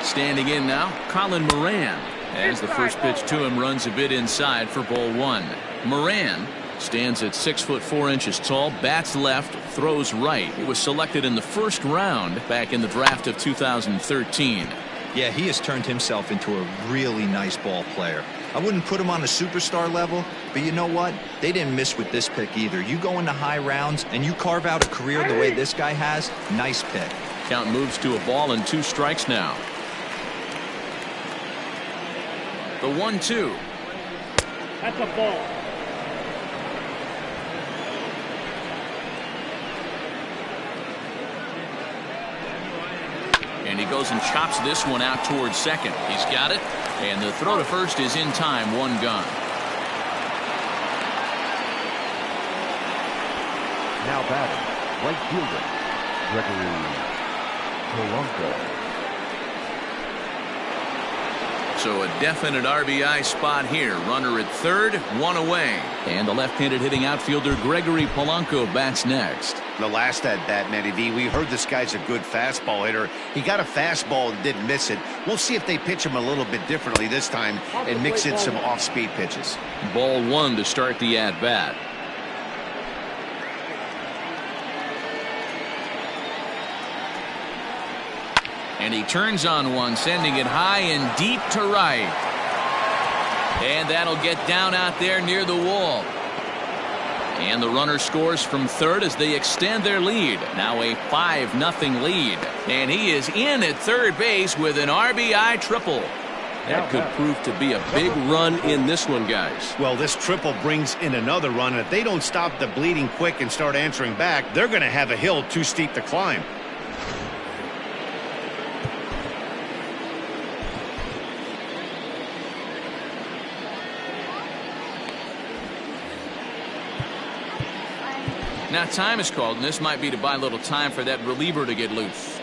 Standing in now, Colin Moran. As the first pitch to him runs a bit inside for ball one. Moran stands at 6'4" tall, bats left, throws right. He was selected in the first round back in the draft of 2013. Yeah, he has turned himself into a really nice ball player. I wouldn't put him on a superstar level, but you know what? They didn't miss with this pick either. You go into high rounds and you carve out a career the way this guy has, nice pick. Count moves to a ball and 2 strikes now. The 1-2. That's a ball. And he goes and chops this one out towards second. He's got it. And the throw to first is in time. 1 gone. Now batting, right fielder, Gregory Polanco. So a definite RBI spot here. Runner at third, 1 away. And the left-handed hitting outfielder Gregory Polanco bats next. The last at bat, Matty V, we heard this guy's a good fastball hitter. He got a fastball and didn't miss it. We'll see if they pitch him a little bit differently this time and mix in some off-speed pitches. Ball 1 to start the at-bat. And he turns on one, sending it high and deep to right. And that'll get down out there near the wall. And the runner scores from third as they extend their lead. Now a 5-0 lead. And he is in at third base with an RBI triple. That could prove to be a big run in this one, guys. Well, this triple brings in another run. And if they don't stop the bleeding quick and start answering back, they're going to have a hill too steep to climb. Now time is called, and this might be to buy a little time for that reliever to get loose.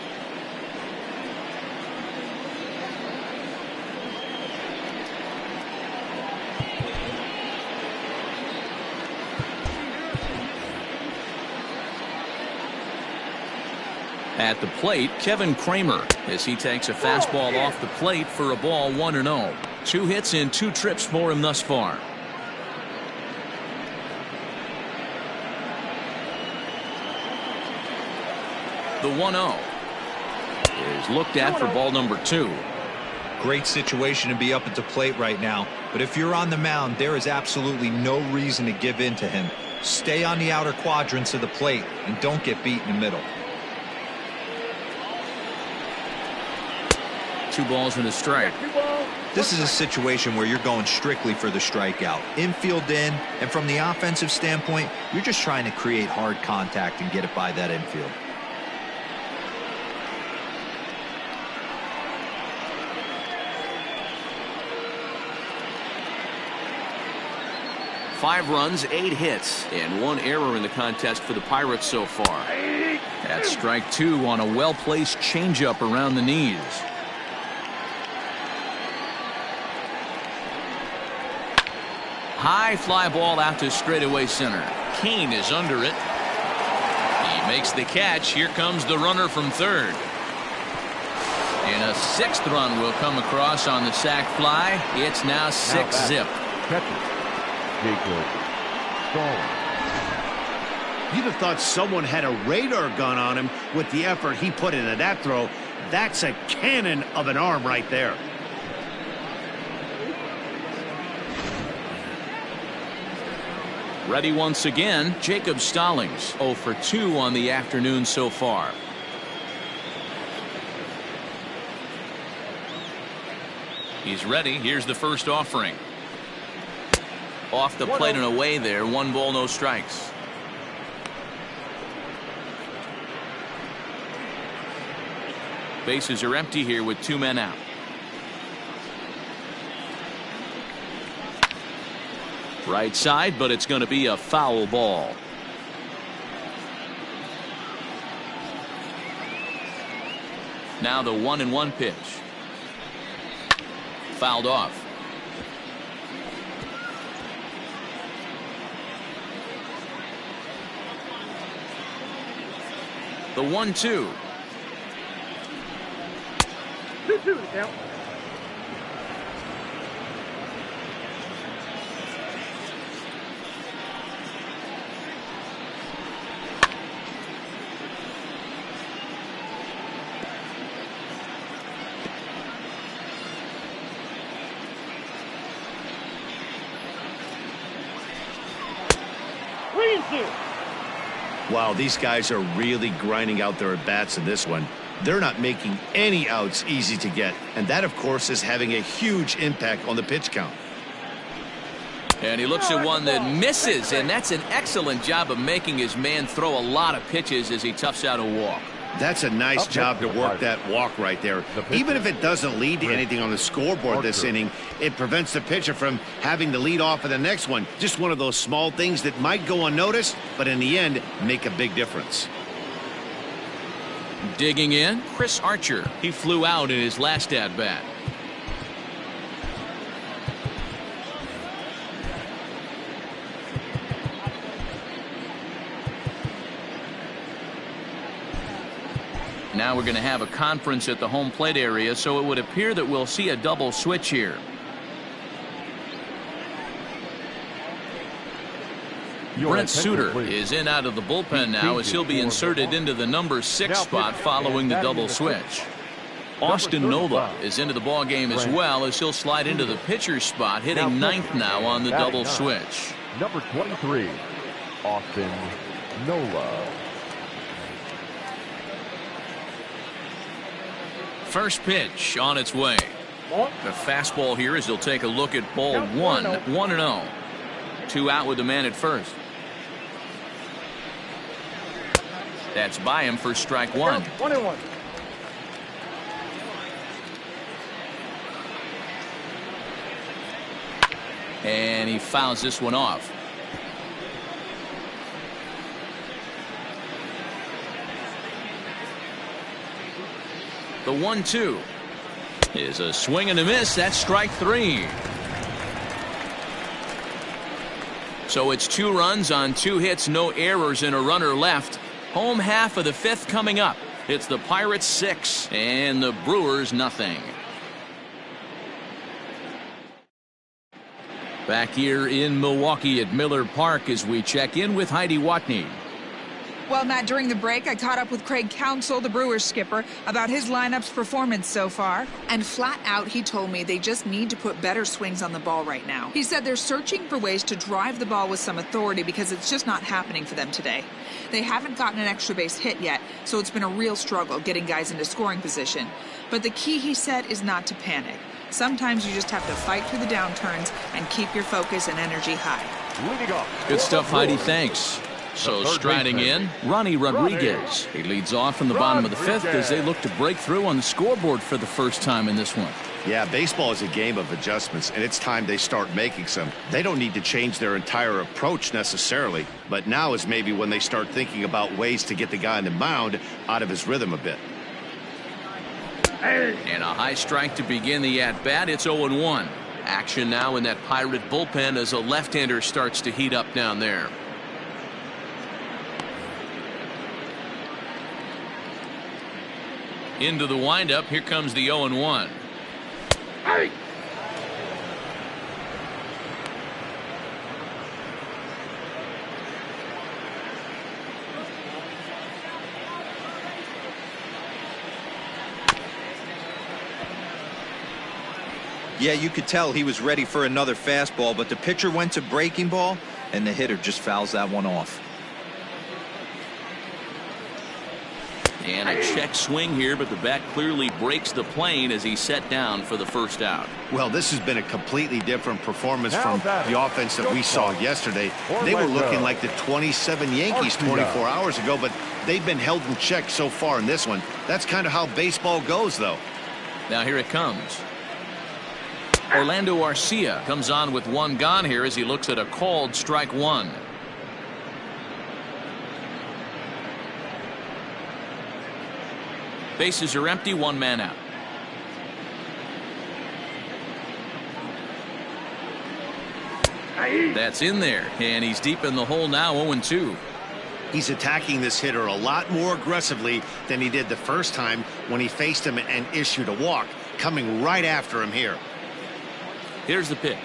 At the plate, Kevin Kramer, as he takes a fastball off the plate for a ball 1-0. 2 hits in 2 trips for him thus far. The 1-0 is looked at for ball number 2. Great situation to be up at the plate right now. But if you're on the mound, there is absolutely no reason to give in to him. Stay on the outer quadrants of the plate and don't get beat in the middle. 2 balls and a strike. This is a situation where you're going strictly for the strikeout. Infield in, and from the offensive standpoint, you're just trying to create hard contact and get it by that infield. Five runs, 8 hits, and 1 error in the contest for the Pirates so far. That's strike 2 on a well-placed changeup around the knees. High fly ball out to straightaway center. Kane is under it. He makes the catch. Here comes the runner from third. And a 6th run will come across on the sac fly. It's now 6-zip. You'd have thought someone had a radar gun on him with the effort he put into that throw. That's a cannon of an arm right there. Ready once again, Jacob Stallings, 0 for 2 on the afternoon so far. He's ready. Here's the first offering. Off the plate and away there. 1 ball, no strikes. Bases are empty here with 2 men out. Right side, but it's going to be a foul ball. Now the 1-1 pitch. Fouled off. The 1-2. 2-2 count. 2. Wow, these guys are really grinding out their at-bats in this one. They're not making any outs easy to get. And that, of course, is having a huge impact on the pitch count. And he looks at one that misses, and that's an excellent job of making his man throw a lot of pitches as he toughs out a walk. That's a nice job to work that walk right there. Even if it doesn't lead to anything on the scoreboard this inning, it prevents the pitcher from having to lead off of the next one. Just one of those small things that might go unnoticed, but in the end, make a big difference. Digging in, Chris Archer. He flew out in his last at-bat. Now we're going to have a conference at the home plate area, so it would appear that we'll see a double switch here. Brent Suter is in out of the bullpen now as he'll be inserted into the number 6 spot following the double switch. Austin Nola is into the ball game as well as he'll slide into the pitcher's spot, hitting 9th now on the double switch. Number 23, Austin Nola. First pitch on its way. The fastball here as he'll take a look at ball 1, 1-0. 2 out with the man at first. That's by him for strike 1. 1-1. And he fouls this one off. The 1-2 is a swing and a miss. That's strike 3. So it's 2 runs on 2 hits, no errors, and a runner left. Home half of the 5th coming up. It's the Pirates 6 and the Brewers nothing. Back here in Milwaukee at Miller Park as we check in with Heidi Watney. Well, Matt, during the break, I caught up with Craig Counsell, the Brewers skipper, about his lineup's performance so far. And flat out, he told me they just need to put better swings on the ball right now. He said they're searching for ways to drive the ball with some authority because it's just not happening for them today. They haven't gotten an extra base hit yet, so it's been a real struggle getting guys into scoring position. But the key, he said, is not to panic. Sometimes you just have to fight through the downturns and keep your focus and energy high. Good stuff, Heidi. Thanks. So striding in, Ronnie Rodriguez. He leads off from the bottom of the 5th as they look to break through on the scoreboard for the first time in this one. Yeah, baseball is a game of adjustments, and it's time they start making some. They don't need to change their entire approach necessarily, but now is maybe when they start thinking about ways to get the guy on the mound out of his rhythm a bit. And a high strike to begin the at-bat. It's 0-1. Action now in that Pirate bullpen as a left-hander starts to heat up down there. Into the windup. Here comes the 0-1. Hey! Yeah, you could tell he was ready for another fastball, but the pitcher went to breaking ball, and the hitter just fouls that one off. And a check swing here, but the bat clearly breaks the plane as he's set down for the first out. Well, this has been a completely different performance from the offense that we saw yesterday. They were looking like the 27 Yankees 24 hours ago, but they've been held in check so far in this one. That's kind of how baseball goes, though. Now here it comes. Orlando Arcia comes on with 1 gone here as he looks at a called strike 1. Bases are empty, 1 man out. That's in there, and he's deep in the hole now, 0-2. He's attacking this hitter a lot more aggressively than he did the first time when he faced him and issued a walk, coming right after him here. Here's the pitch.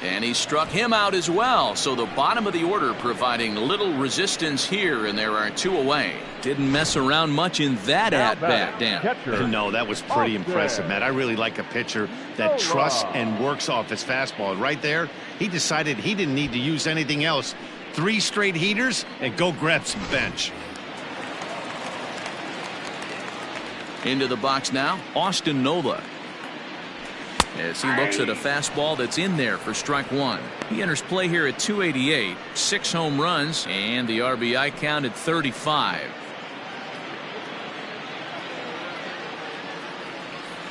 And he struck him out as well. So the bottom of the order providing little resistance here, and there are 2 away. Didn't mess around much in that at-bat, Dan. No, that was pretty impressive, Matt. I really like a pitcher that trusts and works off his fastball. Right there, he decided he didn't need to use anything else. 3 straight heaters and go grab some bench. Into the box now, Austin Nola. As he looks at a fastball that's in there for strike 1. He enters play here at 288, 6 home runs, and the RBI count at 35.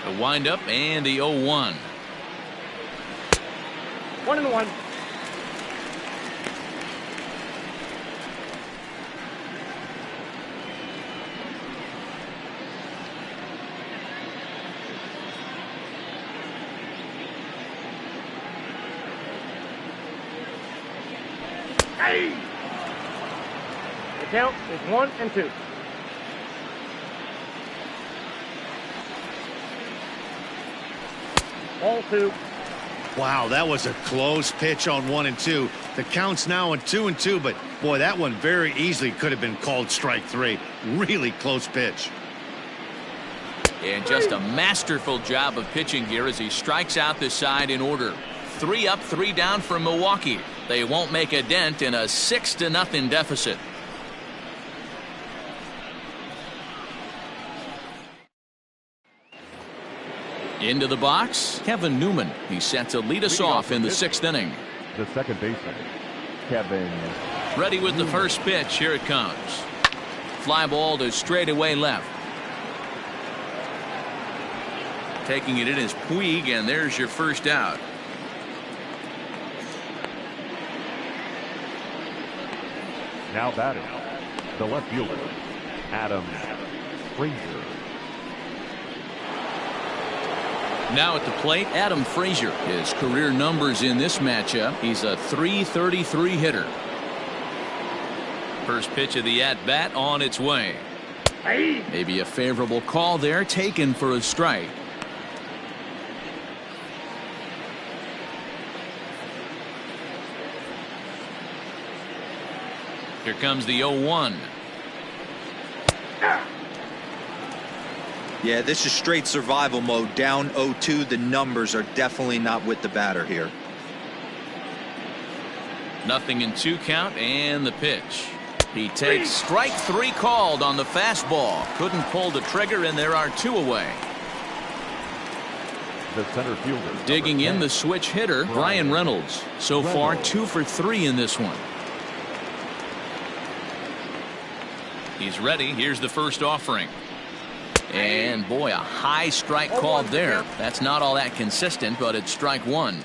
The windup and the 0-1. 1-1. The count is 1-2. Ball 2. Wow, that was a close pitch on 1-2. The count's now at 2-2, but boy, that one very easily could have been called strike 3. Really close pitch. And just a masterful job of pitching here as he strikes out the side in order. 3 up, 3 down for Milwaukee. They won't make a dent in a 6-0 deficit. Into the box, Kevin Newman. He's set to lead us off in the 6th inning. The second baseman, Kevin. Ready with the first pitch. Here it comes. Fly ball to straightaway left. Taking it in is Puig, and there's your first out. Now batting, the left fielder, Adam Frazier. Now at the plate, Adam Frazier. His career numbers in this matchup, he's a .333 hitter. First pitch of the at-bat on its way. Maybe a favorable call there, taken for a strike. Here comes the 0-1. Yeah, this is straight survival mode. Down 0-2. The numbers are definitely not with the batter here. 0-2 count, and the pitch. He takes strike 3 called on the fastball. Couldn't pull the trigger, and there are 2 away. The center fielder. Digging in the switch hitter, Brian Reynolds. So far 2 for 3 in this one. He's ready. Here's the first offering. And boy, a high strike called there. That's not all that consistent, but it's strike 1.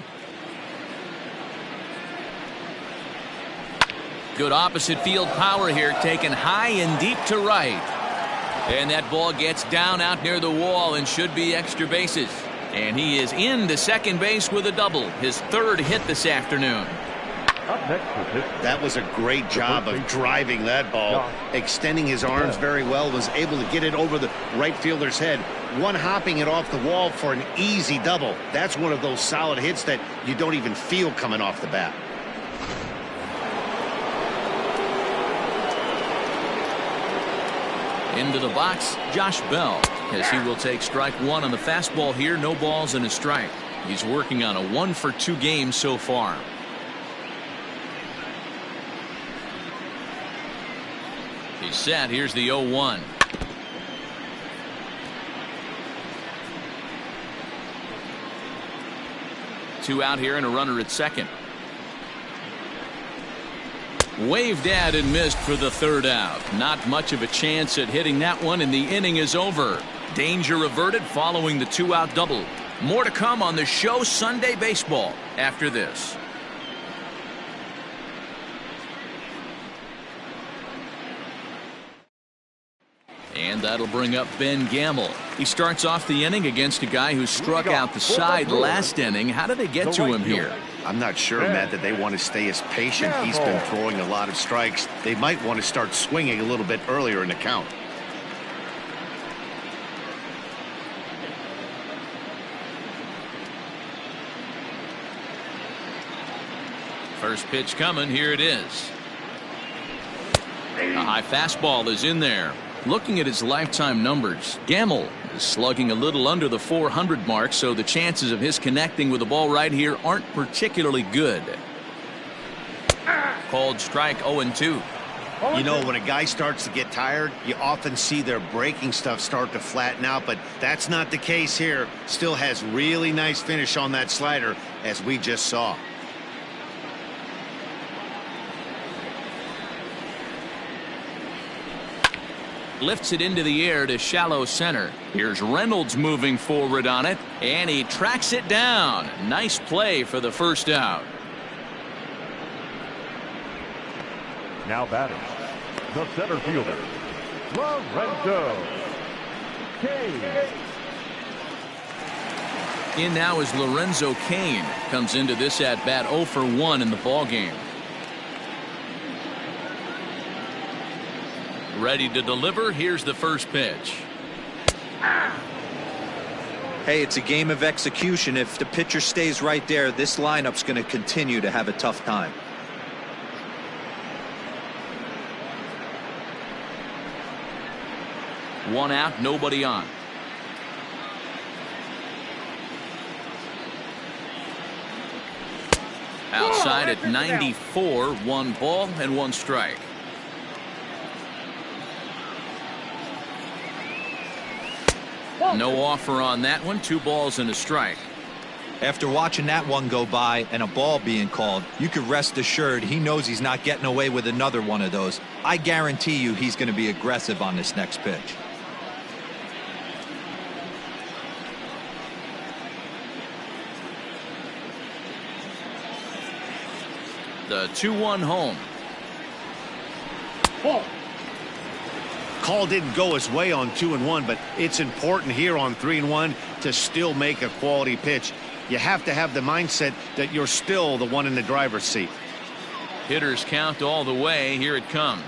Good opposite field power here, taken high and deep to right. And that ball gets down out near the wall and should be extra bases. And he is into second base with a double, his 3rd hit this afternoon. That was a great job of driving that ball, extending his arms very well, was able to get it over the right fielder's head, one hopping it off the wall for an easy double. That's one of those solid hits that you don't even feel coming off the bat. Into the box, Josh Bell, as he will take strike 1 on the fastball here. No balls and a strike. He's working on a 1-for-2 game so far. He's set. Here's the 0-1. Two out here and a runner at second. Waved at and missed for the 3rd out. Not much of a chance at hitting that one, and the inning is over. Danger averted following the 2-out double. More to come on the show Sunday Baseball after this. And that'll bring up Ben Gamble. He starts off the inning against a guy who struck out the side last inning. How did they get to him here? I'm not sure, Matt, that they want to stay as patient. He's been throwing a lot of strikes. They might want to start swinging a little bit earlier in the count. First pitch coming. Here it is. A high fastball is in there. Looking at his lifetime numbers, Gamble is slugging a little under the 400 mark, so the chances of his connecting with the ball right here aren't particularly good. Called strike 0-2. You know, when a guy starts to get tired, you often see their breaking stuff start to flatten out, but that's not the case here. Still has really nice finish on that slider, as we just saw. Lifts it into the air to shallow center. Here's Reynolds moving forward on it, and he tracks it down. Nice play for the first out. Now batting, the center fielder, Lorenzo Kane. In now is Lorenzo Kane. Comes into this at bat 0 for 1 in the ball game. Ready to deliver. Here's the first pitch. Hey, it's a game of execution. If the pitcher stays right there, this lineup's going to continue to have a tough time. One out, nobody on. Outside at 94, 1 ball and 1 strike. No offer on that one. 2 balls and a strike. After watching that one go by and a ball being called, you could rest assured he knows he's not getting away with another one of those. I guarantee you he's going to be aggressive on this next pitch. The 2-1 home. Ball. Call didn't go his way on 2-1, but it's important here on 3-1 to still make a quality pitch. You have to have the mindset that you're still the one in the driver's seat. Hitters count all the way. Here it comes.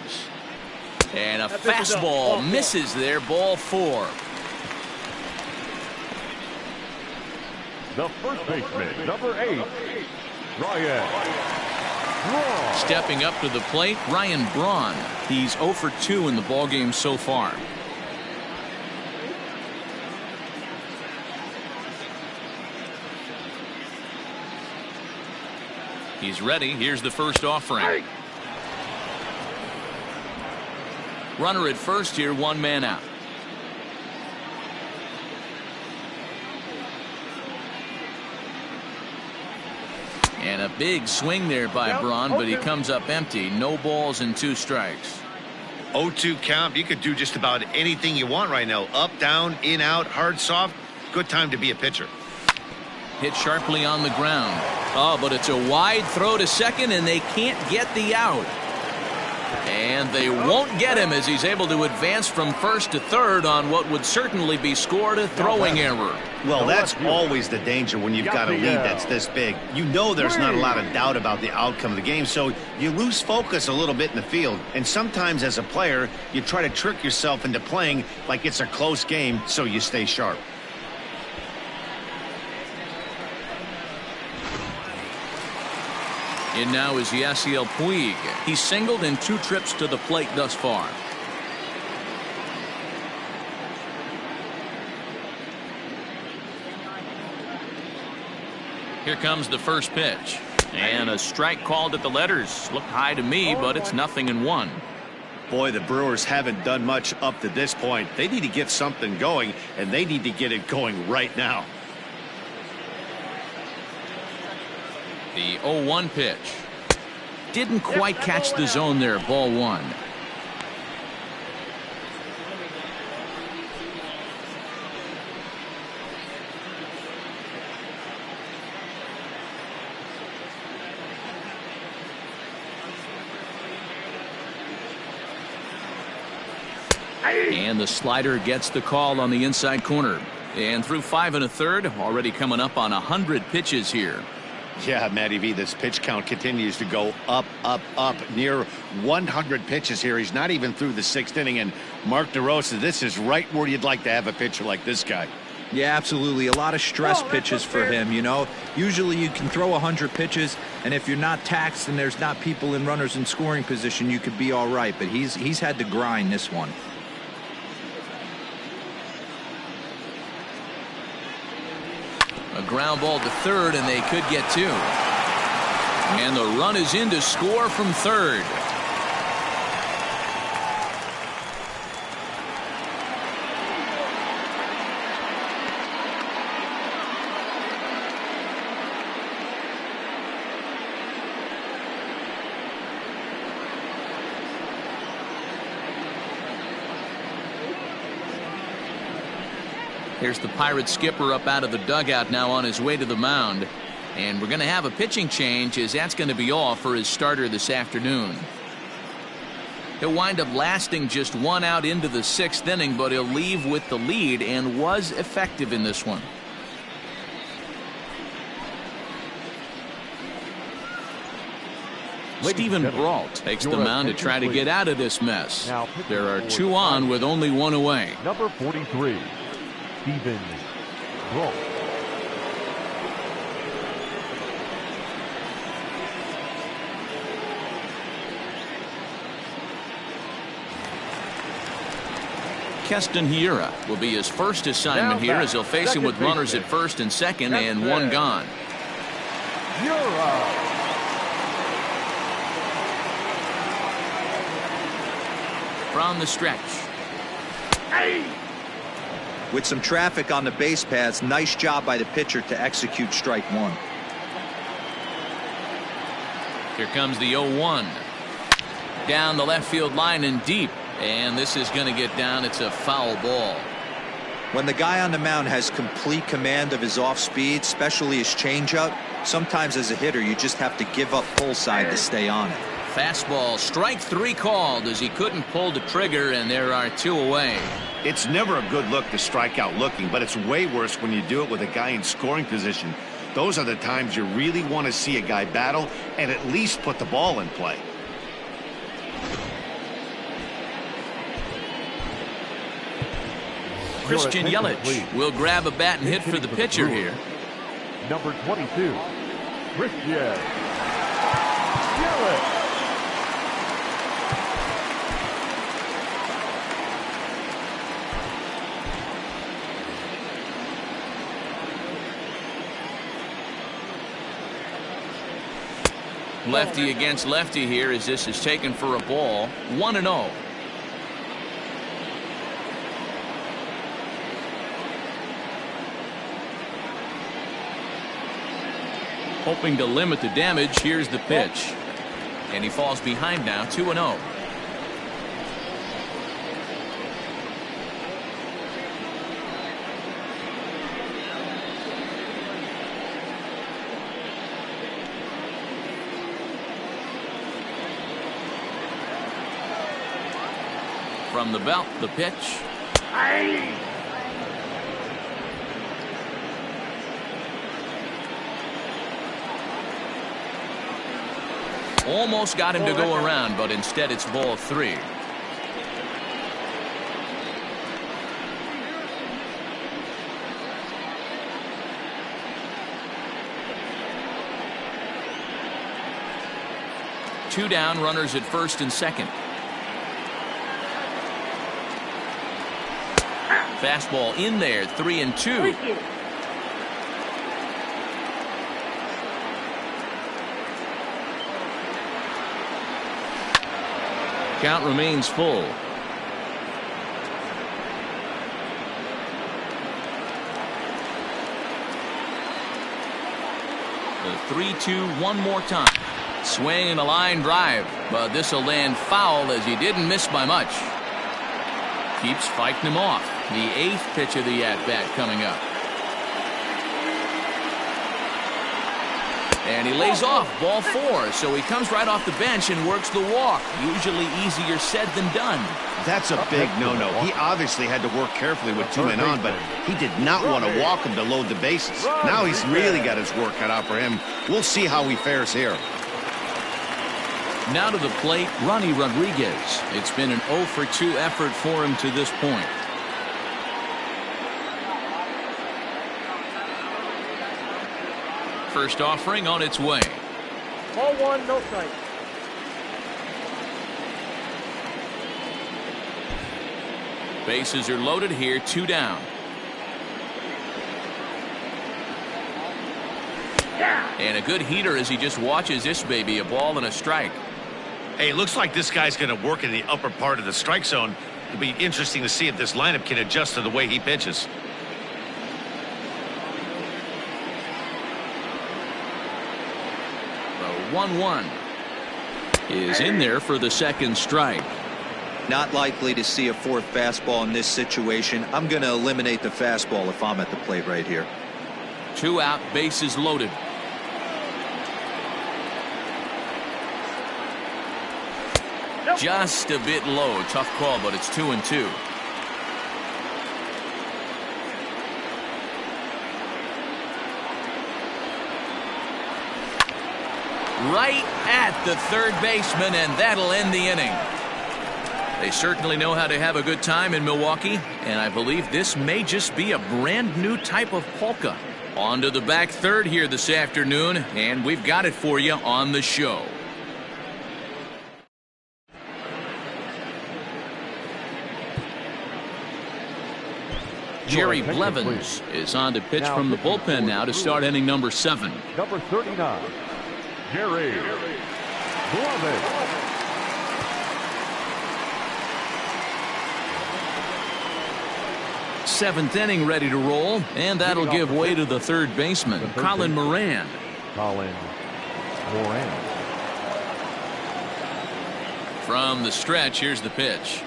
And a fastball misses there. Ball 4. The first baseman, number 8, Ryan. Stepping up to the plate, Ryan Braun. He's 0 for 2 in the ballgame so far. He's ready. Here's the first offering. Runner at first here, 1 man out. And a big swing there by Braun, but he comes up empty. No balls and 2 strikes. 0-2 count. You could do just about anything you want right now. Up, down, in, out, hard, soft. Good time to be a pitcher. Hit sharply on the ground. Oh, but it's a wide throw to second, and they can't get the out. And they won't get him as he's able to advance from first to third on what would certainly be scored a throwing error. Well, that's always the danger when you've got a lead that's this big. You know there's not a lot of doubt about the outcome of the game, so you lose focus a little bit in the field. And sometimes as a player, you try to trick yourself into playing like it's a close game so you stay sharp. In now is Yasiel Puig. He's singled in 2 trips to the plate thus far. Here comes the first pitch. And a strike called at the letters. Looked high to me, but it's 0-1. Boy, the Brewers haven't done much up to this point. They need to get something going, and they need to get it going right now. The 0-1 pitch. Didn't quite catch the zone there. Ball 1. And the slider gets the call on the inside corner. And through 5 1/3, already coming up on 100 pitches here. Yeah, Matty V, this pitch count continues to go up, up, up. Near 100 pitches here. He's not even through the 6th inning. And Mark DeRosa, this is right where you'd like to have a pitcher like this guy. Yeah, absolutely. A lot of stress pitches for him, you know. Usually you can throw 100 pitches, and if you're not taxed and there's not people in runners in scoring position, you could be all right. But he's had to grind this one. A ground ball to third, and they could get two. And the run is in to score from third. Here's the Pirates skipper up out of the dugout now on his way to the mound. And we're going to have a pitching change, as that's going to be all for his starter this afternoon. He'll wind up lasting just one out into the sixth inning, but he'll leave with the lead and was effective in this one. Steven Brault takes the mound to try to get out of this mess. There are two on with only one away. Number 43, Steven Brault. Keston Hiura will be his first assignment here, as he'll face him with runners at first and second and one gone. Hiura. From the stretch. With some traffic on the base paths, nice job by the pitcher to execute strike one. Here comes the 0-1. Down the left field line and deep. And this is going to get down. It's a foul ball. When the guy on the mound has complete command of his off speed, especially his changeup, sometimes as a hitter you just have to give up pull side to stay on it. Fastball, strike three called, as he couldn't pull the trigger, and there are two away. It's never a good look to strike out looking, but it's way worse when you do it with a guy in scoring position. Those are the times you really want to see a guy battle and at least put the ball in play. Christian Yelich will grab a bat and hit for the pitcher here. Number 22, Christian Yelich. Lefty against lefty here, as this is taken for a ball. 1-0. Hoping to limit the damage. Here's the pitch. And he falls behind now. 2-0. From the belt, the pitch. Almost got him to go around, but instead it's ball three. Two down, runners at first and second. Fastball in there, 3-2. Count remains full. The 3-2 one more time. Swing and a line drive, but this will land foul, as he didn't miss by much. Keeps fighting him off. The eighth pitch of the at-bat coming up. And he lays off, ball four, so he comes right off the bench and works the walk. Usually easier said than done. That's a big no-no. He obviously had to work carefully with two men on, but he did not want to walk him to load the bases. Now he's really got his work cut out for him. We'll see how he fares here. Now to the plate, Ronnie Rodriguez. It's been an 0-for-2 effort for him to this point. First offering on its way. Ball one, no strike. Bases are loaded here, 2 down. And a good heater as he just watches this baby, a ball and a strike. Hey, it looks like this guy's going to work in the upper part of the strike zone. It'll be interesting to see if this lineup can adjust to the way he pitches. The 1-1 is in there for the second strike. Not likely to see a fourth fastball in this situation. I'm going to eliminate the fastball if I'm at the plate right here. 2 out, bases loaded. Just a bit low. Tough call, but it's 2-2. Right at the third baseman, and that'll end the inning. They certainly know how to have a good time in Milwaukee, and I believe this may just be a brand new type of polka. On to the back third here this afternoon, and we've got it for you on the show. Jerry Blevins is on to pitch from the bullpen now to start inning number 7. Number 39, Jerry Blevins. Seventh inning ready to roll, and that'll give way to the third baseman, Colin Moran. Colin Moran. From the stretch, here's the pitch.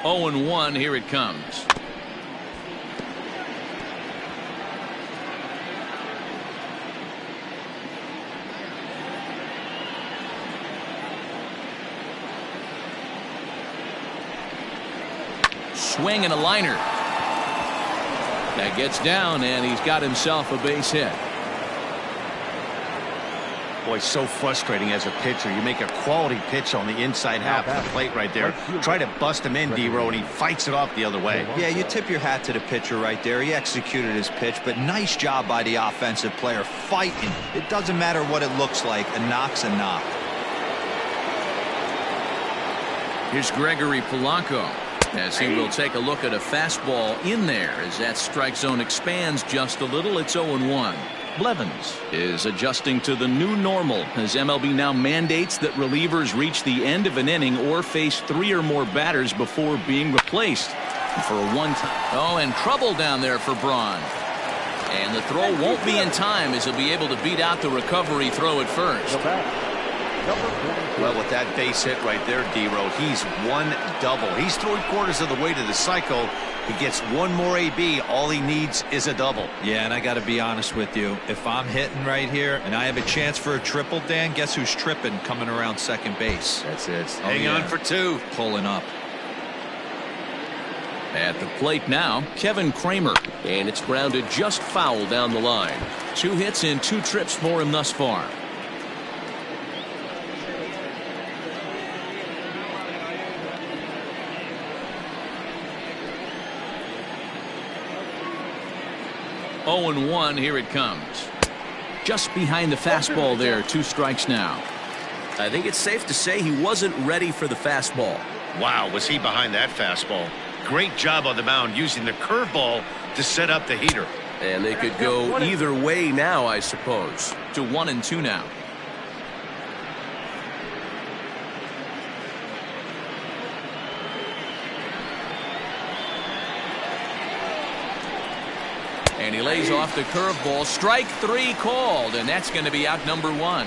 Oh, and 1, here it comes. Swing and a liner. That gets down, and he's got himself a base hit. Boy, so frustrating as a pitcher. You make a quality pitch on the inside half of the plate right there. Try to bust him in, D-Row, and he fights it off the other way. Yeah, you tip your hat to the pitcher right there. He executed his pitch, but nice job by the offensive player fighting. It doesn't matter what it looks like. A knock's a knock. Here's Gregory Polanco as he will take a look at a fastball in there as that strike zone expands just a little. It's 0-1. Blevins is adjusting to the new normal as MLB now mandates that relievers reach the end of an inning or face 3 or more batters before being replaced. For a one-time. Oh, and trouble down there for Braun. And the throw won't be in time as he'll be able to beat out the recovery throw at first. Well, with that base hit right there, D-Row, he's 1 double. He's 3/4 of the way to the cycle. He gets 1 more AB. All he needs is a double. Yeah, and I got to be honest with you. If I'm hitting right here and I have a chance for a triple, Dan, guess who's tripping coming around second base? That's it. Hang on for 2. Pulling up. At the plate now, Kevin Kramer. And it's grounded just foul down the line. 2 hits and 2 trips for him thus far. Oh, and 1, here it comes. Just behind the fastball there, 2 strikes now. I think it's safe to say he wasn't ready for the fastball. Wow, was he behind that fastball. Great job on the mound using the curveball to set up the heater. And they could go either way now, I suppose. To 1 and 2 now. And he lays off the curveball. Strike 3 called, and that's going to be out number 1.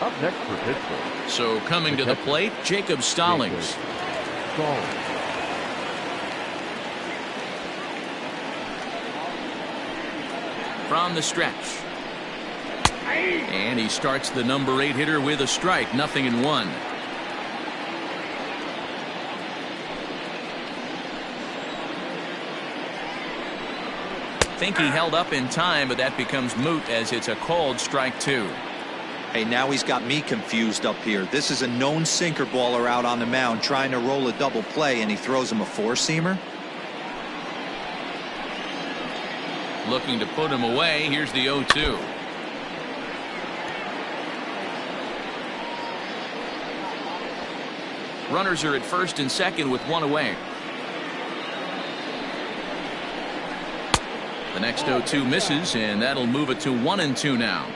Up next for Pittsburgh. So coming to the plate, Jacob Stallings. From the stretch. And he starts the number 8 hitter with a strike. 0-1. Think he held up in time, but that becomes moot as it's a called strike 2. Hey, now he's got me confused up here. This is a known sinker baller out on the mound trying to roll a double play, and he throws him a four-seamer. Looking to put him away. Here's the 0-2. Runners are at first and second with one away. The next 0-2 misses, and that'll move it to 1-2 now.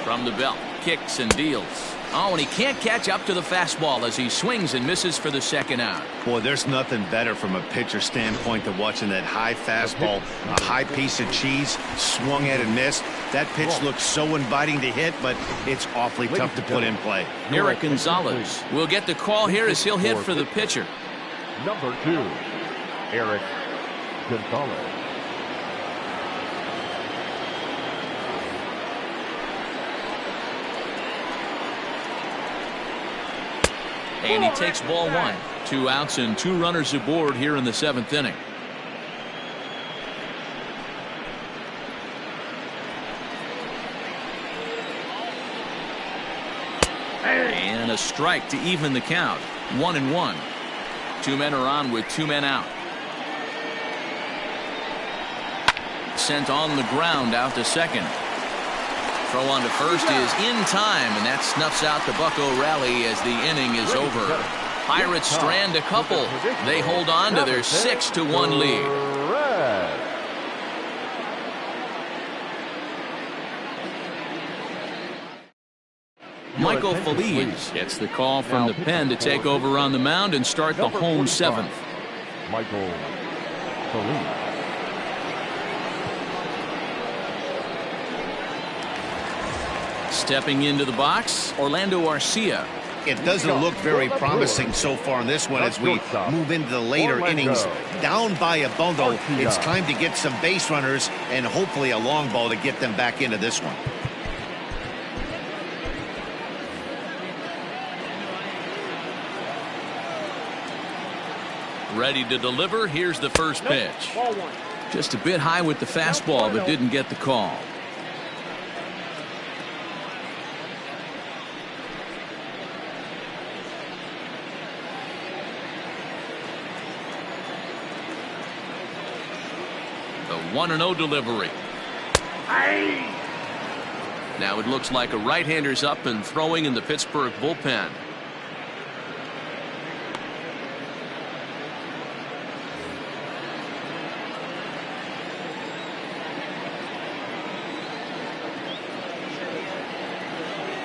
From the belt, kicks and deals. Oh, and he can't catch up to the fastball as he swings and misses for the second out. Boy, there's nothing better from a pitcher standpoint than watching that high fastball, a high piece of cheese, swung at and missed. That pitch looks so inviting to hit, but it's awfully tough to put in play. Eric Gonzalez will get the call here as he'll hit for the pitcher. Number 2, Eric Gonzalez. And he takes ball 1. 2 outs and 2 runners aboard here in the 7th inning. And a strike to even the count. 1-1. 2 men are on with 2 men out. Sent on the ground out to second. Throw on to first is in time, and that snuffs out the Bucco rally as the inning is over. Pirates strand a couple. They hold on to their 6-1 lead. Michael Feliz gets the call from the pen to take over on the mound and start the home 7th. Michael Feliz. Stepping into the box, Orlando Arcia. It doesn't look very promising so far in this one as we move into the later innings. Down by a bundle, it's time to get some base runners and hopefully a long ball to get them back into this one. Ready to deliver. Here's the first pitch. Just a bit high with the fastball, but didn't get the call. The 1-0 delivery. Now it looks like a right-hander's up and throwing in the Pittsburgh bullpen.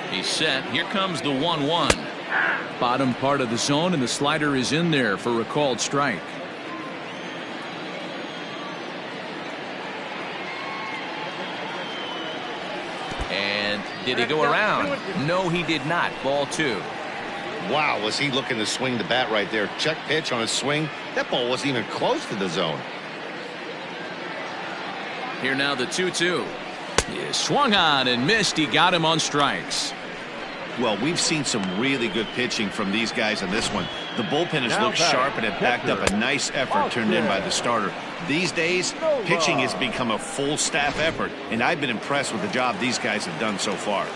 He's set. Here comes the 1-1. Bottom part of the zone, and the slider is in there for a called strike. And did he go around? No, he did not. Ball 2. Wow, was he looking to swing the bat right there. Check pitch on his swing. That ball wasn't even close to the zone. Here now the 2-2. He swung on and missed. He got him on strikes. Well, we've seen some really good pitching from these guys in this one. The bullpen has looked sharp and it backed up a nice effort turned in by the starter. These days, pitching has become a full staff effort, and I've been impressed with the job these guys have done so far.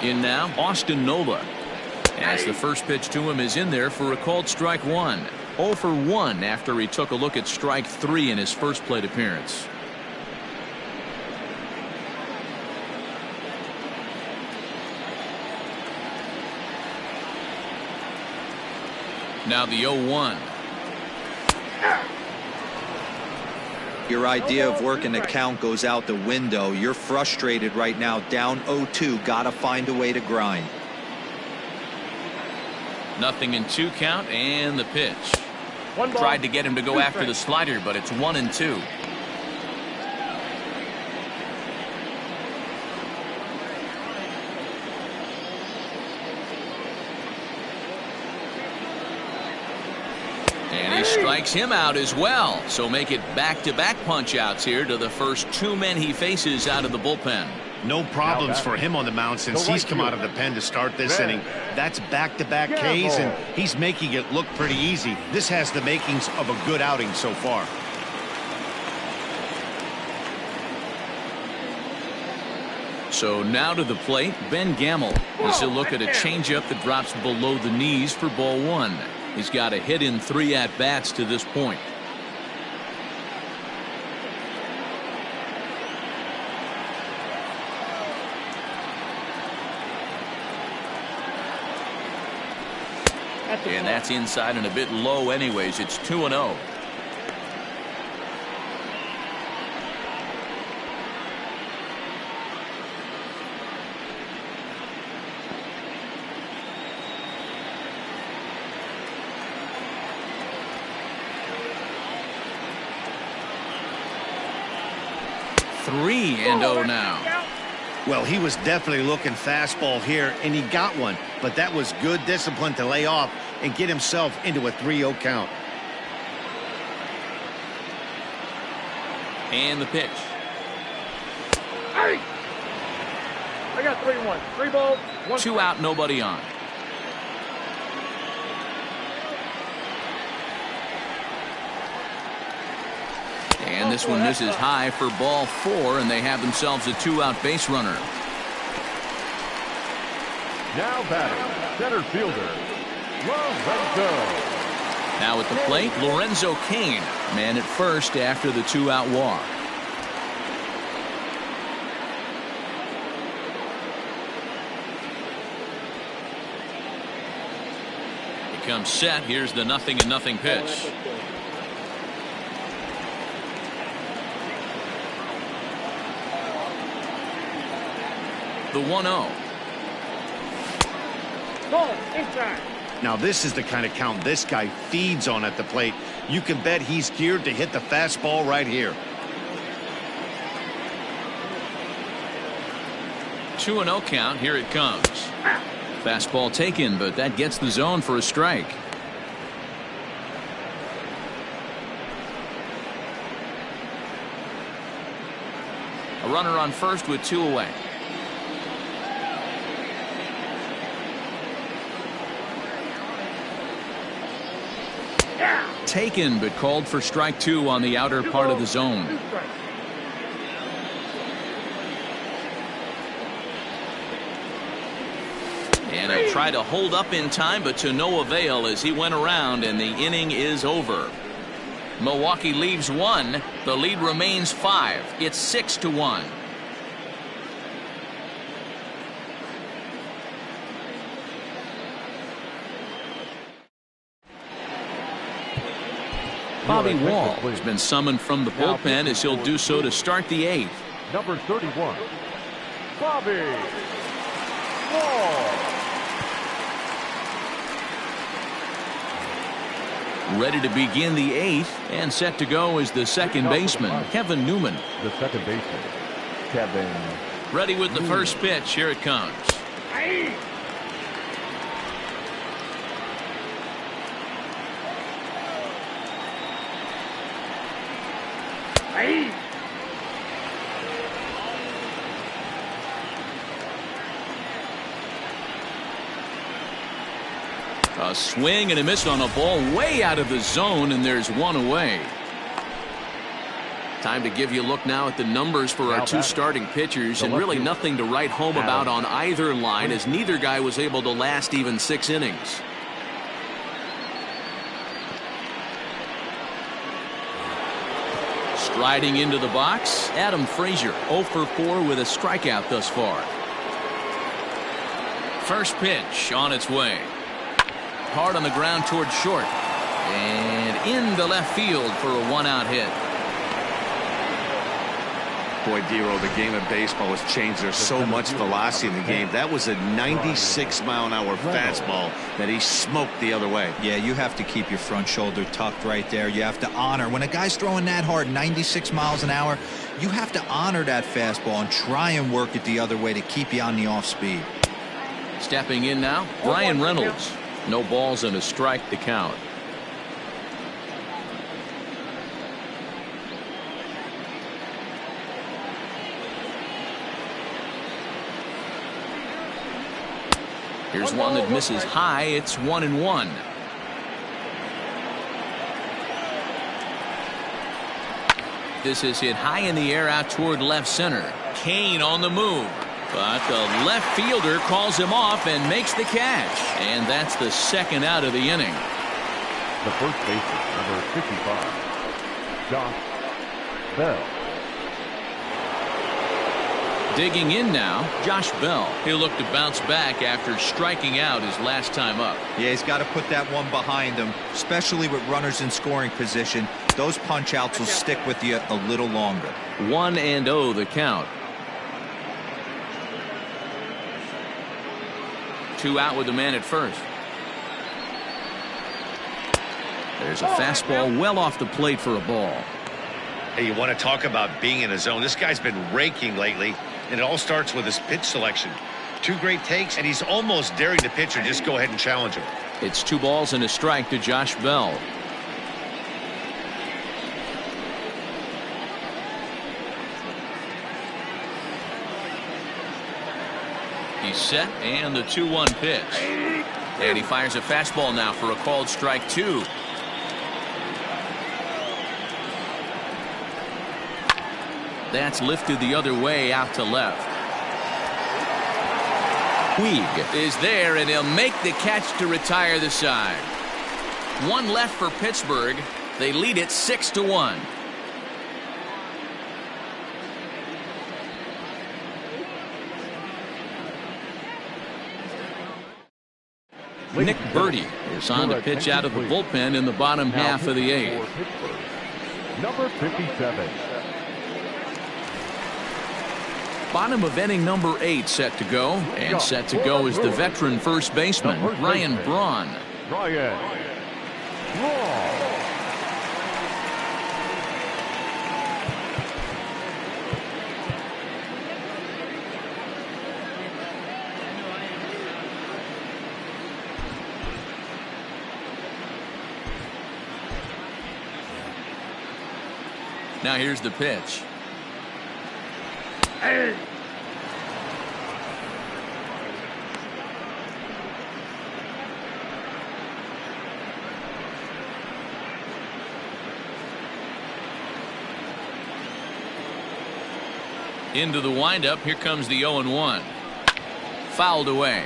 In now, Austin Nola. As the first pitch to him is in there for a called strike 1. 0 for 1 after he took a look at strike 3 in his first plate appearance. Now the 0-1. Your idea of working the count goes out the window. You're frustrated right now, down 0-2. Gotta find a way to grind. Nothing in 2 count, and the pitch. Tried to get him to go after the slider, but it's 1-2. strikes him out as well. So make it back-to-back punch-outs here to the first 2 men he faces out of the bullpen. No problems for him on the mound since he's come out of the pen to start this inning. That's back-to-back Ks, and he's making it look pretty easy. This has the makings of a good outing so far. So now to the plate, Ben Gamble. As he'll look at a changeup that drops below the knees for ball 1. He's got a hit in 3 at-bats to this point. And that's inside and a bit low anyways. It's 2-0. Three and 0 now. Well, he was definitely looking fastball here, and he got one. But that was good discipline to lay off and get himself into a 3-0 count. And the pitch. Hey! I got 3-1. 3 balls, 1 2 strike. out, nobody on. And this one misses high for ball 4, and they have themselves a 2-out base runner. Now batting, center fielder, Lorenzo. Now at the plate, Lorenzo Cain, man at first after the 2-out walk. He comes set. Here's the 0-0 pitch. The 1-0. Ball inside. Now this is the kind of count this guy feeds on at the plate. You can bet he's geared to hit the fastball right here. 2-0 count. Here it comes. Fastball taken, but that gets the zone for a strike. A runner on first with 2 away. Taken, but called for strike 2 on the outer part of the zone. 2 strikes. And he'll try to hold up in time, but to no avail as he went around, and the inning is over. Milwaukee leaves 1. The lead remains 5. It's 6-1. Bobby Wall has been summoned from the bullpen as he'll do so to start the 8th. Number 31, Bobby Wall. Ready to begin the 8th and set to go is the second baseman, Kevin Newman. The second baseman, Kevin. Ready with the first pitch. Here it comes. Hey! Hey! A swing and a miss on a ball way out of the zone, and there's 1 away. Time to give you a look now at the numbers for our 2 starting pitchers, and really nothing to write home about on either line, as neither guy was able to last even 6 innings. Striding into the box, Adam Frazier, 0 for 4 with a strikeout thus far. First pitch on its way. Hard on the ground toward short. And into left field for a 1-out hit. Boy, Dero, the game of baseball has changed. There's so much velocity in the game. That was a 96-mile-an-hour fastball that he smoked the other way. Yeah, you have to keep your front shoulder tucked right there. You have to honor. When a guy's throwing that hard, 96 miles an hour, you have to honor that fastball and try and work it the other way to keep you on the off speed. Stepping in now, Brian Reynolds. No balls and a strike to count. Here's one that misses high. It's 1-1. This is hit high in the air out toward left center. Kane on the move. But the left fielder calls him off and makes the catch. And that's the second out of the inning. The first baseman, number 55, Josh Bell. Digging in now, Josh Bell. He'll look to bounce back after striking out his last time up. Yeah, he's got to put that one behind him, especially with runners in scoring position. Those punch outs will stick with you a little longer. 1-0 the count. 2 out with the man at first. There's a fastball well off the plate for a ball. Hey, you want to talk about being in a zone? This guy's been raking lately, and it all starts with his pitch selection. 2 great takes, and he's almost daring the pitcher just go ahead and challenge him. It's 2 balls and a strike to Josh Bell. He's set, and the 2-1 pitch. And he fires a fastball now for a called strike 2. That's lifted the other way out to left. Puig is there, and he'll make the catch to retire the side. 1 left for Pittsburgh. They lead it 6-1. Nick Birdie is on to pitch out of the bullpen in the bottom half of the 8th. Number 57. Bottom of inning number 8 set to go. And set to go is the veteran first baseman, Ryan Braun. Ryan Braun. Now here's the pitch. Into the windup. Here comes the 0-1. Fouled away.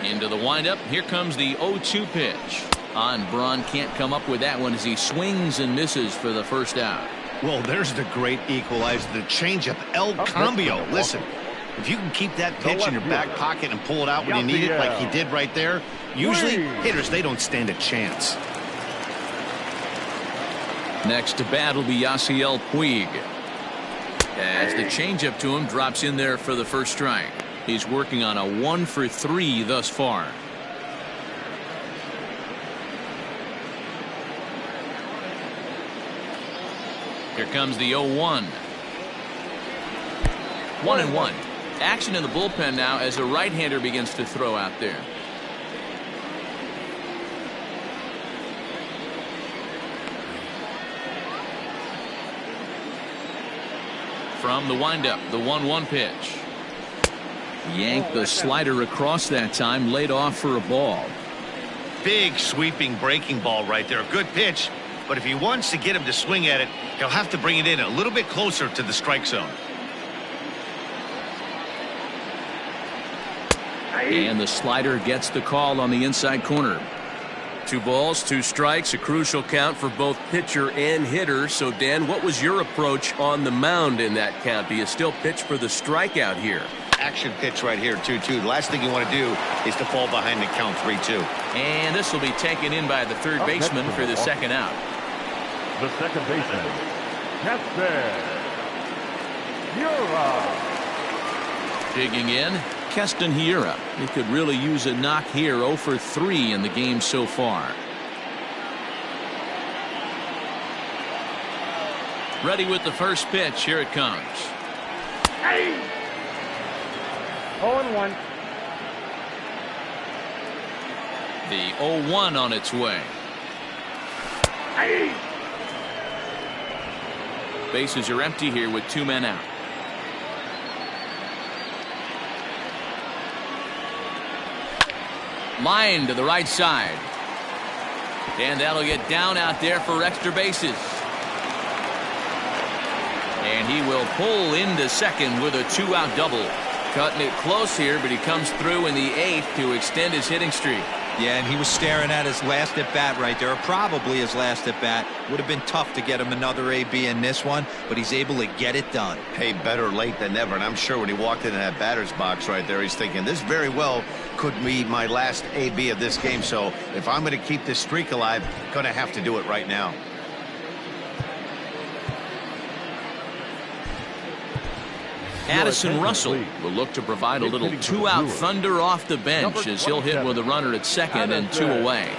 Into the windup. Here comes the 0-2 pitch. On Braun can't come up with that one as he swings and misses for the first out. Well, there's the great equalizer, the changeup, El Cambio. Listen, if you can keep that pitch in your back pocket and pull it out when you need it, like he did right there, usually hitters, they don't stand a chance. Next to bat will be Yasiel Puig. As the changeup to him drops in there for the first strike. He's working on a 1-for-3 thus far. Here comes the 0-1. 1-1. Action in the bullpen now as a right-hander begins to throw out there. From the windup, the 1-1 pitch. Yanked the slider across that time, laid off for a ball. Big sweeping breaking ball right there. A good pitch, but if he wants to get him to swing at it, he'll have to bring it in a little bit closer to the strike zone. And the slider gets the call on the inside corner. 2 balls, 2 strikes, a crucial count for both pitcher and hitter. So, Dan, what was your approach on the mound in that count? Do you still pitch for the strikeout here? Action pitch right here, 2-2. The last thing you want to do is to fall behind the count 3-2. And this will be taken in by the third baseman for the second out. The second baseman, Keston Hiura. Digging in, Keston Hiura. He could really use a knock here. 0-for-3 in the game so far. Ready with the first pitch. Here it comes. 0-1. The 0-1 on its way. Bases are empty here with 2 men out. Line to the right side. And that'll get down out there for extra bases. And he will pull into second with a 2-out double. Cutting it close here, but he comes through in the 8th to extend his hitting streak. Yeah, and he was staring at his last at bat right there, or probably his last at bat. Would have been tough to get him another AB in this one, but he's able to get it done. Hey, better late than never. And I'm sure when he walked into that batter's box right there, he's thinking this very well could be my last AB of this game. So if I'm going to keep this streak alive, going to have to do it right now. Addison Russell will look to provide a little 2-out thunder off the bench as he'll hit with a runner at second and 2 away.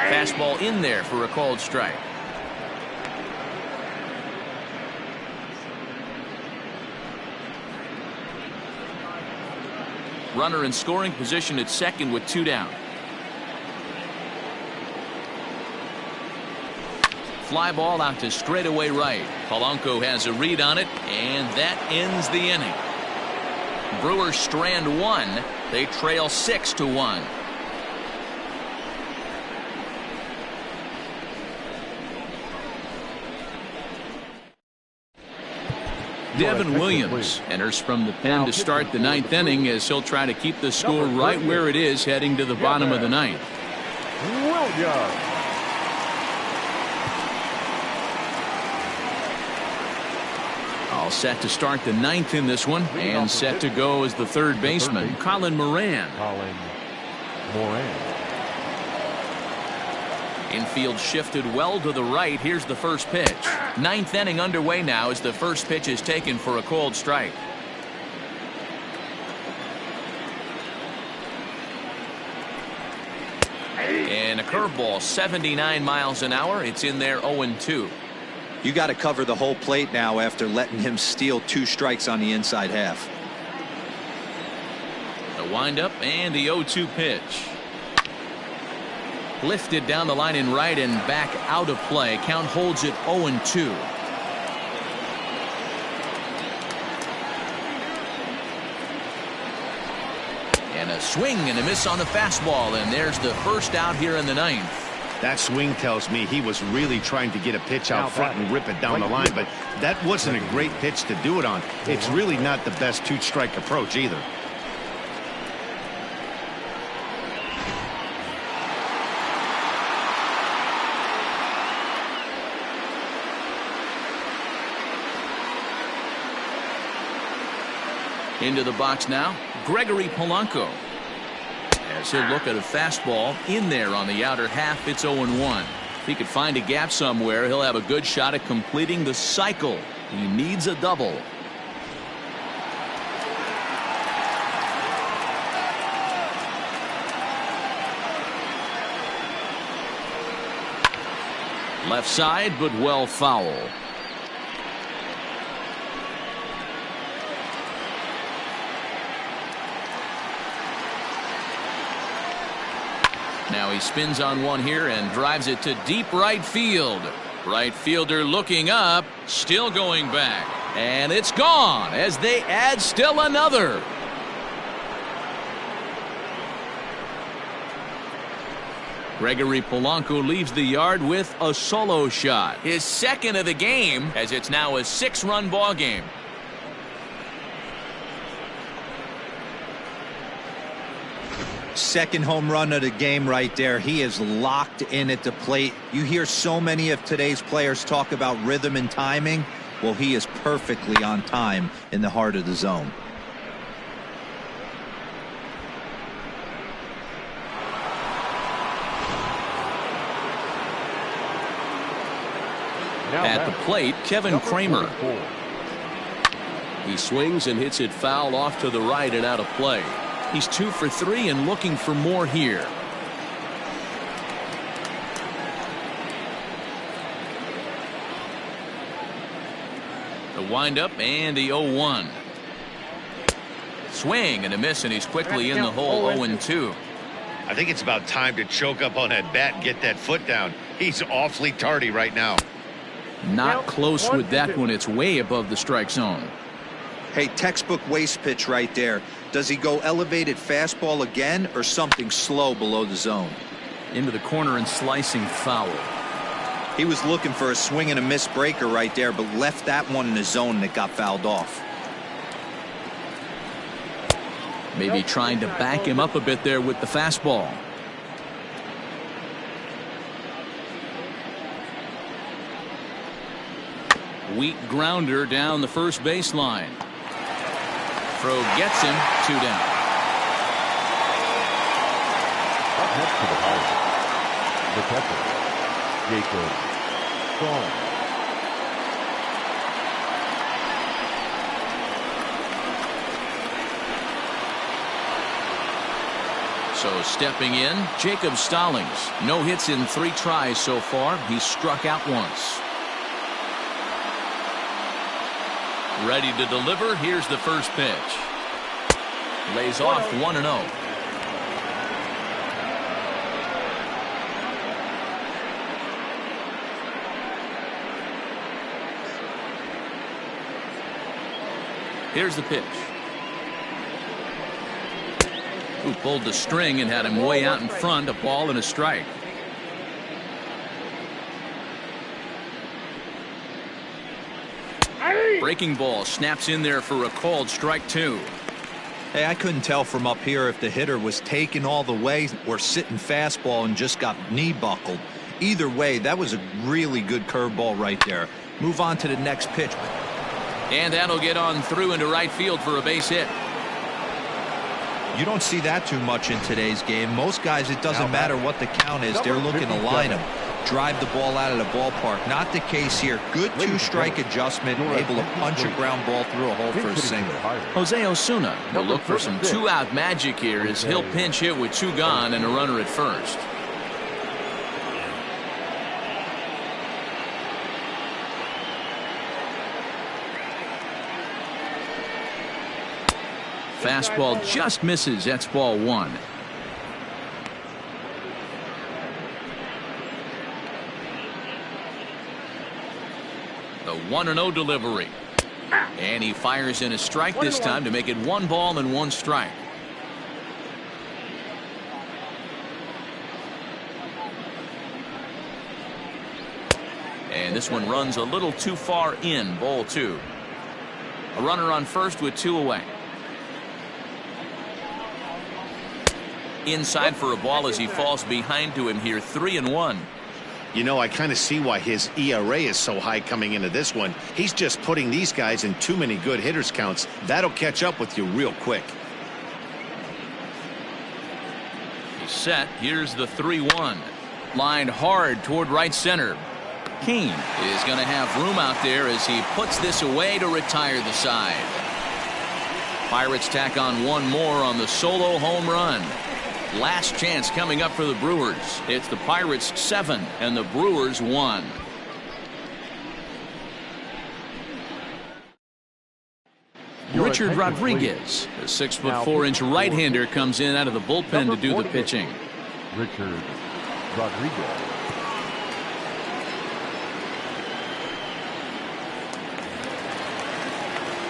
Fastball in there for a called strike. Runner in scoring position at second with 2 down. Fly ball out to straightaway right. Polanco has a read on it, and that ends the inning. Brewers strand 1. They trail 6-1. Devin Williams enters from the pen to start the 9th inning as he'll try to keep the score right where it is heading to the bottom of the 9th. Williams. All set to start the 9th in this one, and set to go as the third baseman, Colin Moran. Infield shifted well to the right. Here's the first pitch. 9th inning underway now as the first pitch is taken for a called strike. And a curveball, 79 miles an hour. It's in there, 0-2. You got to cover the whole plate now after letting him steal 2 strikes on the inside half. The windup and the 0-2 pitch. Lifted down the line in right and back out of play. Count holds it 0-2. And a swing and a miss on the fastball, and there's the first out here in the 9th. That swing tells me he was really trying to get a pitch out front and rip it down the line, but that wasn't a great pitch to do it on. It's really not the best 2-strike approach either. Into the box now, Gregory Polanco. As he'll look at a fastball in there on the outer half, it's 0-1. If he could find a gap somewhere, he'll have a good shot at completing the cycle. He needs a double. Left side, but well foul. Now he spins on one here and drives it to deep right field. Right fielder looking up, still going back. And it's gone as they add still another. Gregory Polanco leaves the yard with a solo shot. His second of the game, as it's now a 6-run ball game. Second home run of the game right there. He is locked in at the plate. You hear so many of today's players talk about rhythm and timing. Well, he is perfectly on time in the heart of the zone. At the plate, Kevin Kramer. He swings and hits it foul off to the right and out of play. He's 2 for 3 and looking for more here. The windup and the 0-1. Swing and a miss, and he's quickly in the hole. 0-2. I think it's about time to choke up on that bat and get that foot down. He's awfully tardy right now. Not close with that one. It's way above the strike zone. Hey, textbook waste pitch right there. Does he go elevated fastball again or something slow below the zone? Into the corner and slicing foul. He was looking for a swing and a miss breaker right there, but left that one in the zone that got fouled off. Maybe trying to back him up a bit there with the fastball. Weak grounder down the first baseline. Throw gets him. 2 down. Up next to the Pirates, the catcher, Jacob Strong. So stepping in, Jacob Stallings. No hits in 3 tries so far. He's struck out once. Ready to deliver. Here's the first pitch. Lays off 1-0. Here's the pitch. Who pulled the string and had him way out in front. A ball and a strike. Breaking ball snaps in there for a called strike 2. Hey, I couldn't tell from up here if the hitter was taking all the way or sitting fastball and just got knee buckled. Either way, that was a really good curveball right there. Move on to the next pitch. And that'll get on through into right field for a base hit. You don't see that too much in today's game. Most guys, it doesn't matter what the count is. They're looking to line them, drive the ball out of the ballpark. Not the case here. Good 2-strike adjustment, able to punch a ground ball through a hole for a single. Jose Osuna will look for some 2-out magic here as he'll pinch hit with 2 gone and a runner at first. Fastball just misses. That's ball 1. The 1-0 delivery. And he fires in a strike this time to make it 1 ball and 1 strike. And this one runs a little too far in. Ball 2. A runner on first with 2 away. Inside for a ball as he falls behind to him here. 3-1. You know, I kind of see why his ERA is so high coming into this one. He's just putting these guys in too many good hitters counts. That'll catch up with you real quick. He's set. Here's the 3-1. Lined hard toward right center. Keane is going to have room out there as he puts this away to retire the side. Pirates tack on 1 more on the solo home run. Last chance coming up for the Brewers. It's the Pirates 7 and the Brewers 1. Richard Rodriguez, the 6'4" right-hander, comes in out of the bullpen to do the pitching. Richard Rodriguez.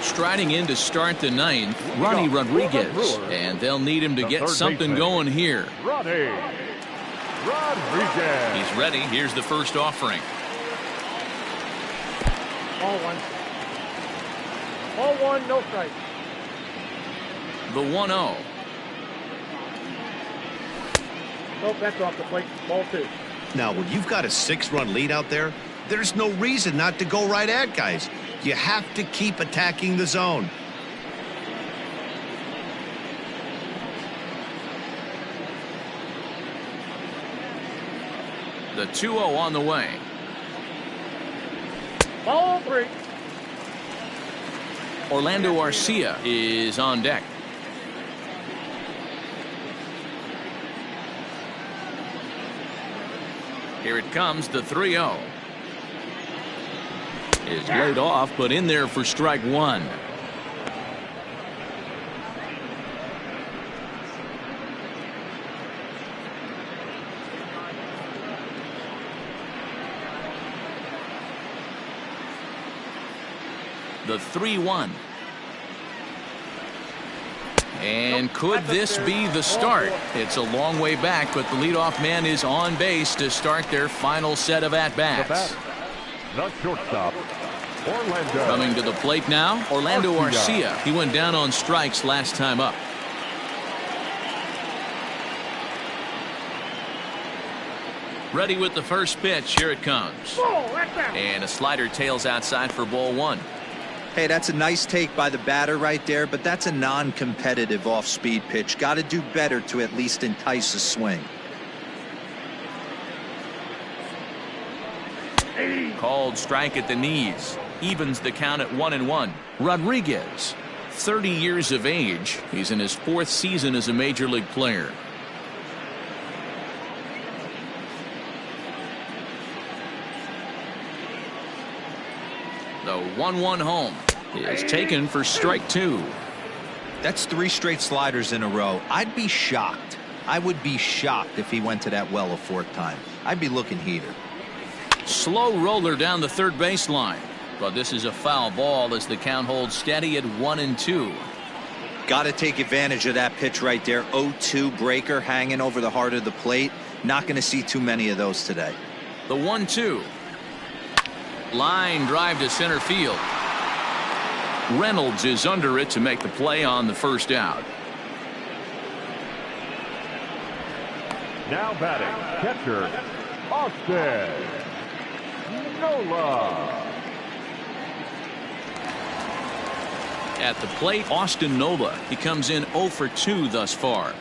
Striding in to start the 9th, Ronnie Rodriguez, and they'll need him to get something going here. Ronnie Rodriguez. He's ready. Here's the first offering. Ball 1. Ball 1, no strike. The 1-0. Nope, that's off the plate. Ball 2. Now, when you've got a 6-run lead out there, there's no reason not to go right at guys. You have to keep attacking the zone. The 2-0 on the way. Ball 3. Orlando Arcia is on deck. Here it comes, the 3-0. Is laid off, but in there for strike 1. The 3-1. And could this be the start? It's a long way back, but the leadoff man is on base to start their final set of at-bats. The shortstop, Orlando. Coming to the plate now, Orlando Arcia. He went down on strikes last time up. Ready with the first pitch. Here it comes. And a slider tails outside for ball one. Hey, that's a nice take by the batter right there, but that's a non-competitive off-speed pitch. Got to do better to at least entice a swing. Called strike at the knees. Evens the count at 1-1. Rodriguez, 30 years of age. He's in his 4th season as a major league player. The 1-1 home is taken for strike 2. That's 3 straight sliders in a row. I'd be shocked. I would be shocked if he went to that well a 4th time. I'd be looking heater. Slow roller down the third baseline. But this is a foul ball as the count holds steady at 1-2. Got to take advantage of that pitch right there. 0-2 breaker hanging over the heart of the plate. Not going to see too many of those today. The 1-2. Line drive to center field. Reynolds is under it to make the play on the first out. Now batting, catcher, Austin Nola. At the plate, Austin Nola. He comes in 0 for 2 thus far.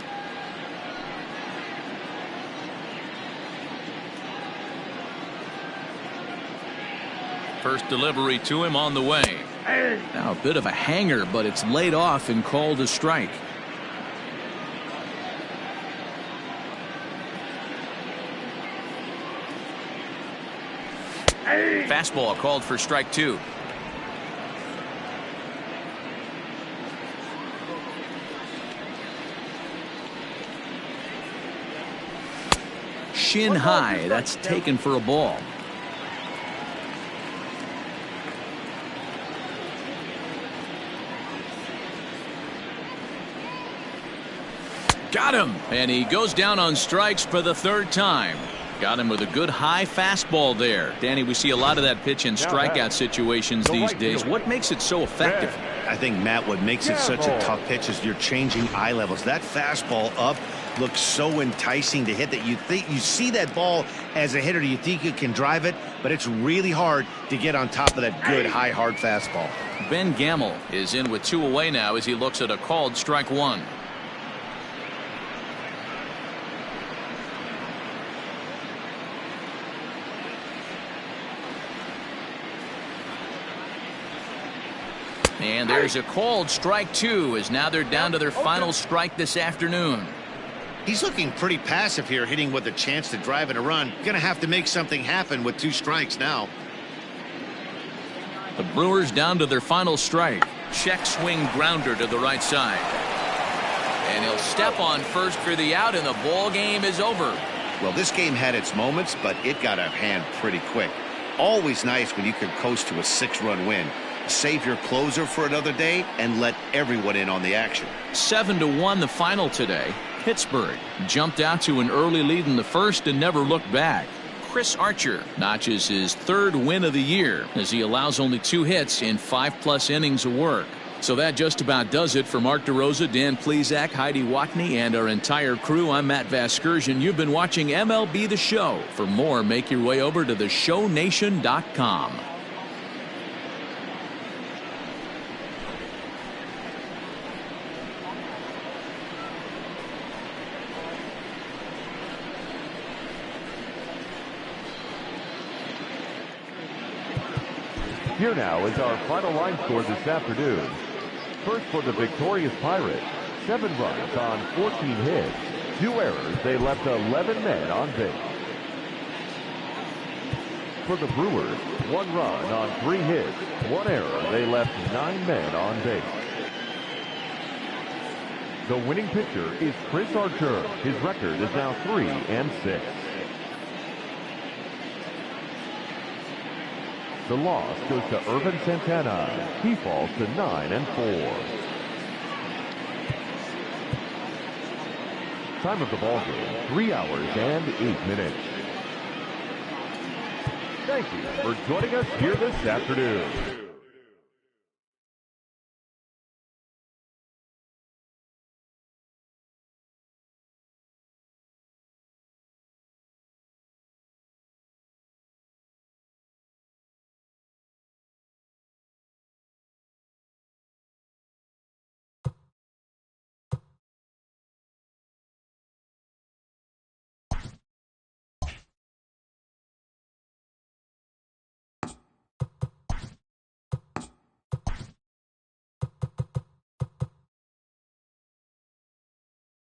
First delivery to him on the way. Now a bit of a hanger, but it's laid off and called a strike. Fastball called for strike 2. Shin high. That's taken for a ball. Got him, and he goes down on strikes for the 3rd time. Got him with a good high fastball there. Danny, we see a lot of that pitch in strikeout situations these days. What makes it so effective? I think, Matt, what makes it such a tough pitch is you're changing eye levels. That fastball up looks so enticing to hit that you think you see that ball as a hitter, you think you can drive it, but it's really hard to get on top of that good high hard fastball. Ben Gamel is in with 2 away now as he looks at a called strike 1. And there's a called strike 2 as now they're down to their final strike this afternoon. He's looking pretty passive here, hitting with a chance to drive in a run. Gonna have to make something happen with 2 strikes now. The Brewers down to their final strike. Check swing grounder to the right side. And he'll step on first for the out, and the ball game is over. Well, this game had its moments, but it got out of hand pretty quick. Always nice when you can coast to a 6-run win. Save your closer for another day and let everyone in on the action. 7-1 the final today. Pittsburgh jumped out to an early lead in the first and never looked back. Chris Archer notches his 3rd win of the year as he allows only 2 hits in 5+ innings of work. So that just about does it for Mark DeRosa, Dan Plesac, Heidi Watney, and our entire crew. I'm Matt Vasgersian. You've been watching MLB The Show. For more, make your way over to theshownation.com. Here now is our final line score this afternoon. First for the victorious Pirates, 7 runs on 14 hits, 2 errors. They left 11 men on base. For the Brewers, 1 run on 3 hits, 1 error. They left 9 men on base. The winning pitcher is Chris Archer. His record is now 3-6. The loss goes to Irvin Santana. He falls to 9-4. Time of the ball game, 3 hours and 8 minutes. Thank you for joining us here this afternoon.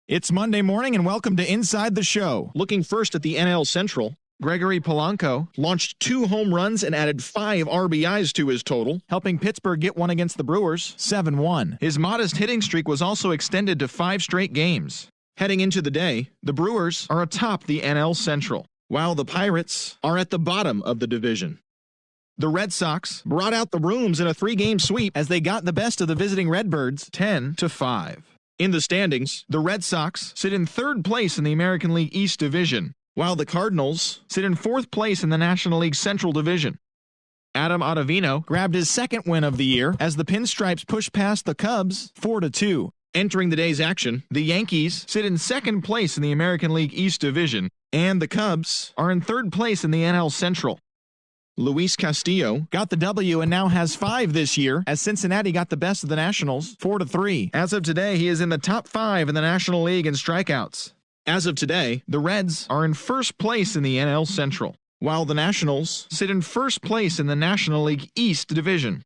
It's Monday morning and welcome to Inside the Show. Looking first at the NL Central, Gregory Polanco launched 2 home runs and added 5 RBIs to his total, helping Pittsburgh get one against the Brewers, 7-1. His modest hitting streak was also extended to 5 straight games. Heading into the day, the Brewers are atop the NL Central, while the Pirates are at the bottom of the division. The Red Sox brought out the brooms in a 3-game sweep as they got the best of the visiting Redbirds, 10-5. In the standings, the Red Sox sit in 3rd place in the American League East Division, while the Cardinals sit in 4th place in the National League Central Division. Adam Ottavino grabbed his 2nd win of the year as the Pinstripes pushed past the Cubs 4-2. Entering the day's action, the Yankees sit in 2nd place in the American League East Division, and the Cubs are in 3rd place in the NL Central. Luis Castillo got the W and now has 5 this year as Cincinnati got the best of the Nationals 4-3. As of today, he is in the top 5 in the National League in strikeouts. As of today, the Reds are in 1st place in the NL Central, while the Nationals sit in 1st place in the National League East Division.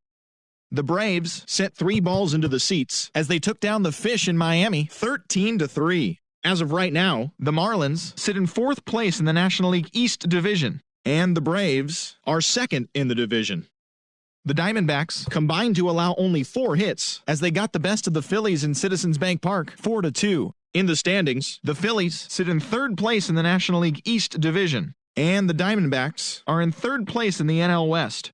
The Braves sent 3 balls into the seats as they took down the Fish in Miami 13-3. As of right now, the Marlins sit in 4th place in the National League East Division, and the Braves are 2nd in the division. The Diamondbacks combined to allow only 4 hits as they got the best of the Phillies in Citizens Bank Park 4-2. In the standings, the Phillies sit in 3rd place in the National League East Division, and the Diamondbacks are in 3rd place in the NL West.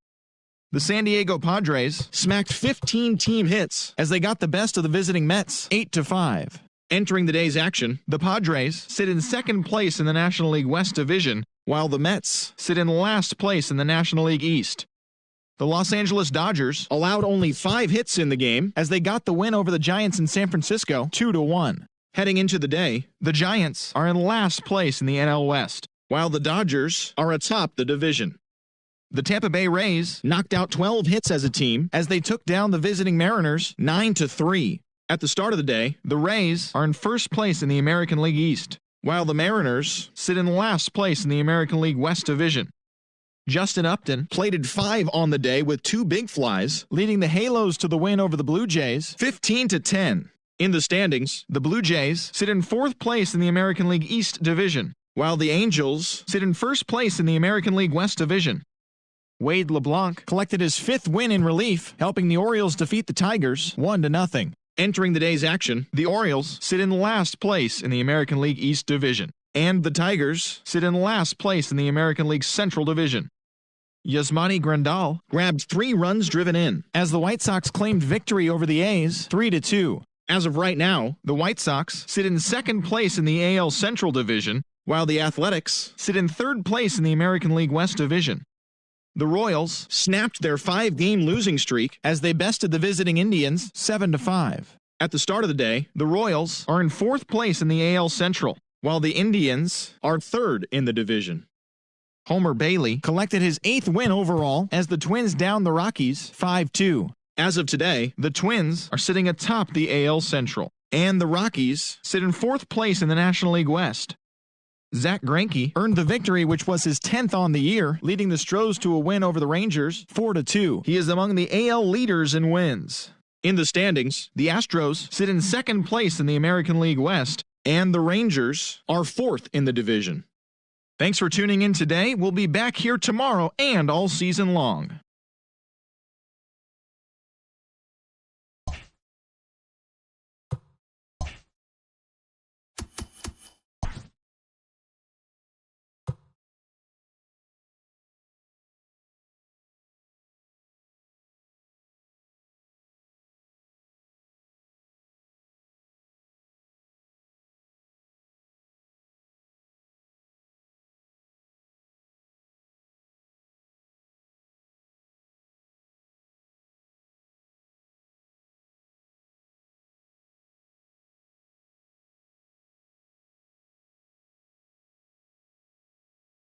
The San Diego Padres smacked 15 team hits as they got the best of the visiting Mets 8-5. Entering the day's action, the Padres sit in 2nd place in the National League West Division, while the Mets sit in last place in the National League East. The Los Angeles Dodgers allowed only 5 hits in the game as they got the win over the Giants in San Francisco 2-1. Heading into the day, the Giants are in last place in the NL West, while the Dodgers are atop the division. The Tampa Bay Rays knocked out 12 hits as a team as they took down the visiting Mariners 9-3. At the start of the day, the Rays are in 1st place in the American League East, while the Mariners sit in last place in the American League West Division. Justin Upton plated 5 on the day with 2 big flies, leading the Halos to the win over the Blue Jays 15-10. In the standings, the Blue Jays sit in 4th place in the American League East Division, while the Angels sit in 1st place in the American League West Division. Wade LeBlanc collected his 5th win in relief, helping the Orioles defeat the Tigers 1-0. Entering the day's action, the Orioles sit in last place in the American League East Division, and the Tigers sit in last place in the American League Central Division. Yasmani Grandal grabbed 3 runs driven in as the White Sox claimed victory over the A's 3-2. As of right now, the White Sox sit in 2nd place in the AL Central Division, while the Athletics sit in 3rd place in the American League West Division. The Royals snapped their 5-game losing streak as they bested the visiting Indians 7-5. At the start of the day, the Royals are in 4th place in the AL Central, while the Indians are 3rd in the division. Homer Bailey collected his 8th win overall as the Twins downed the Rockies 5-2. As of today, the Twins are sitting atop the AL Central, and the Rockies sit in 4th place in the National League West. Zach Greinke earned the victory, which was his 10th on the year, leading the Stros to a win over the Rangers 4-2. He is among the AL leaders in wins. In the standings, the Astros sit in 2nd place in the American League West, and the Rangers are 4th in the division. Thanks for tuning in today. We'll be back here tomorrow and all season long.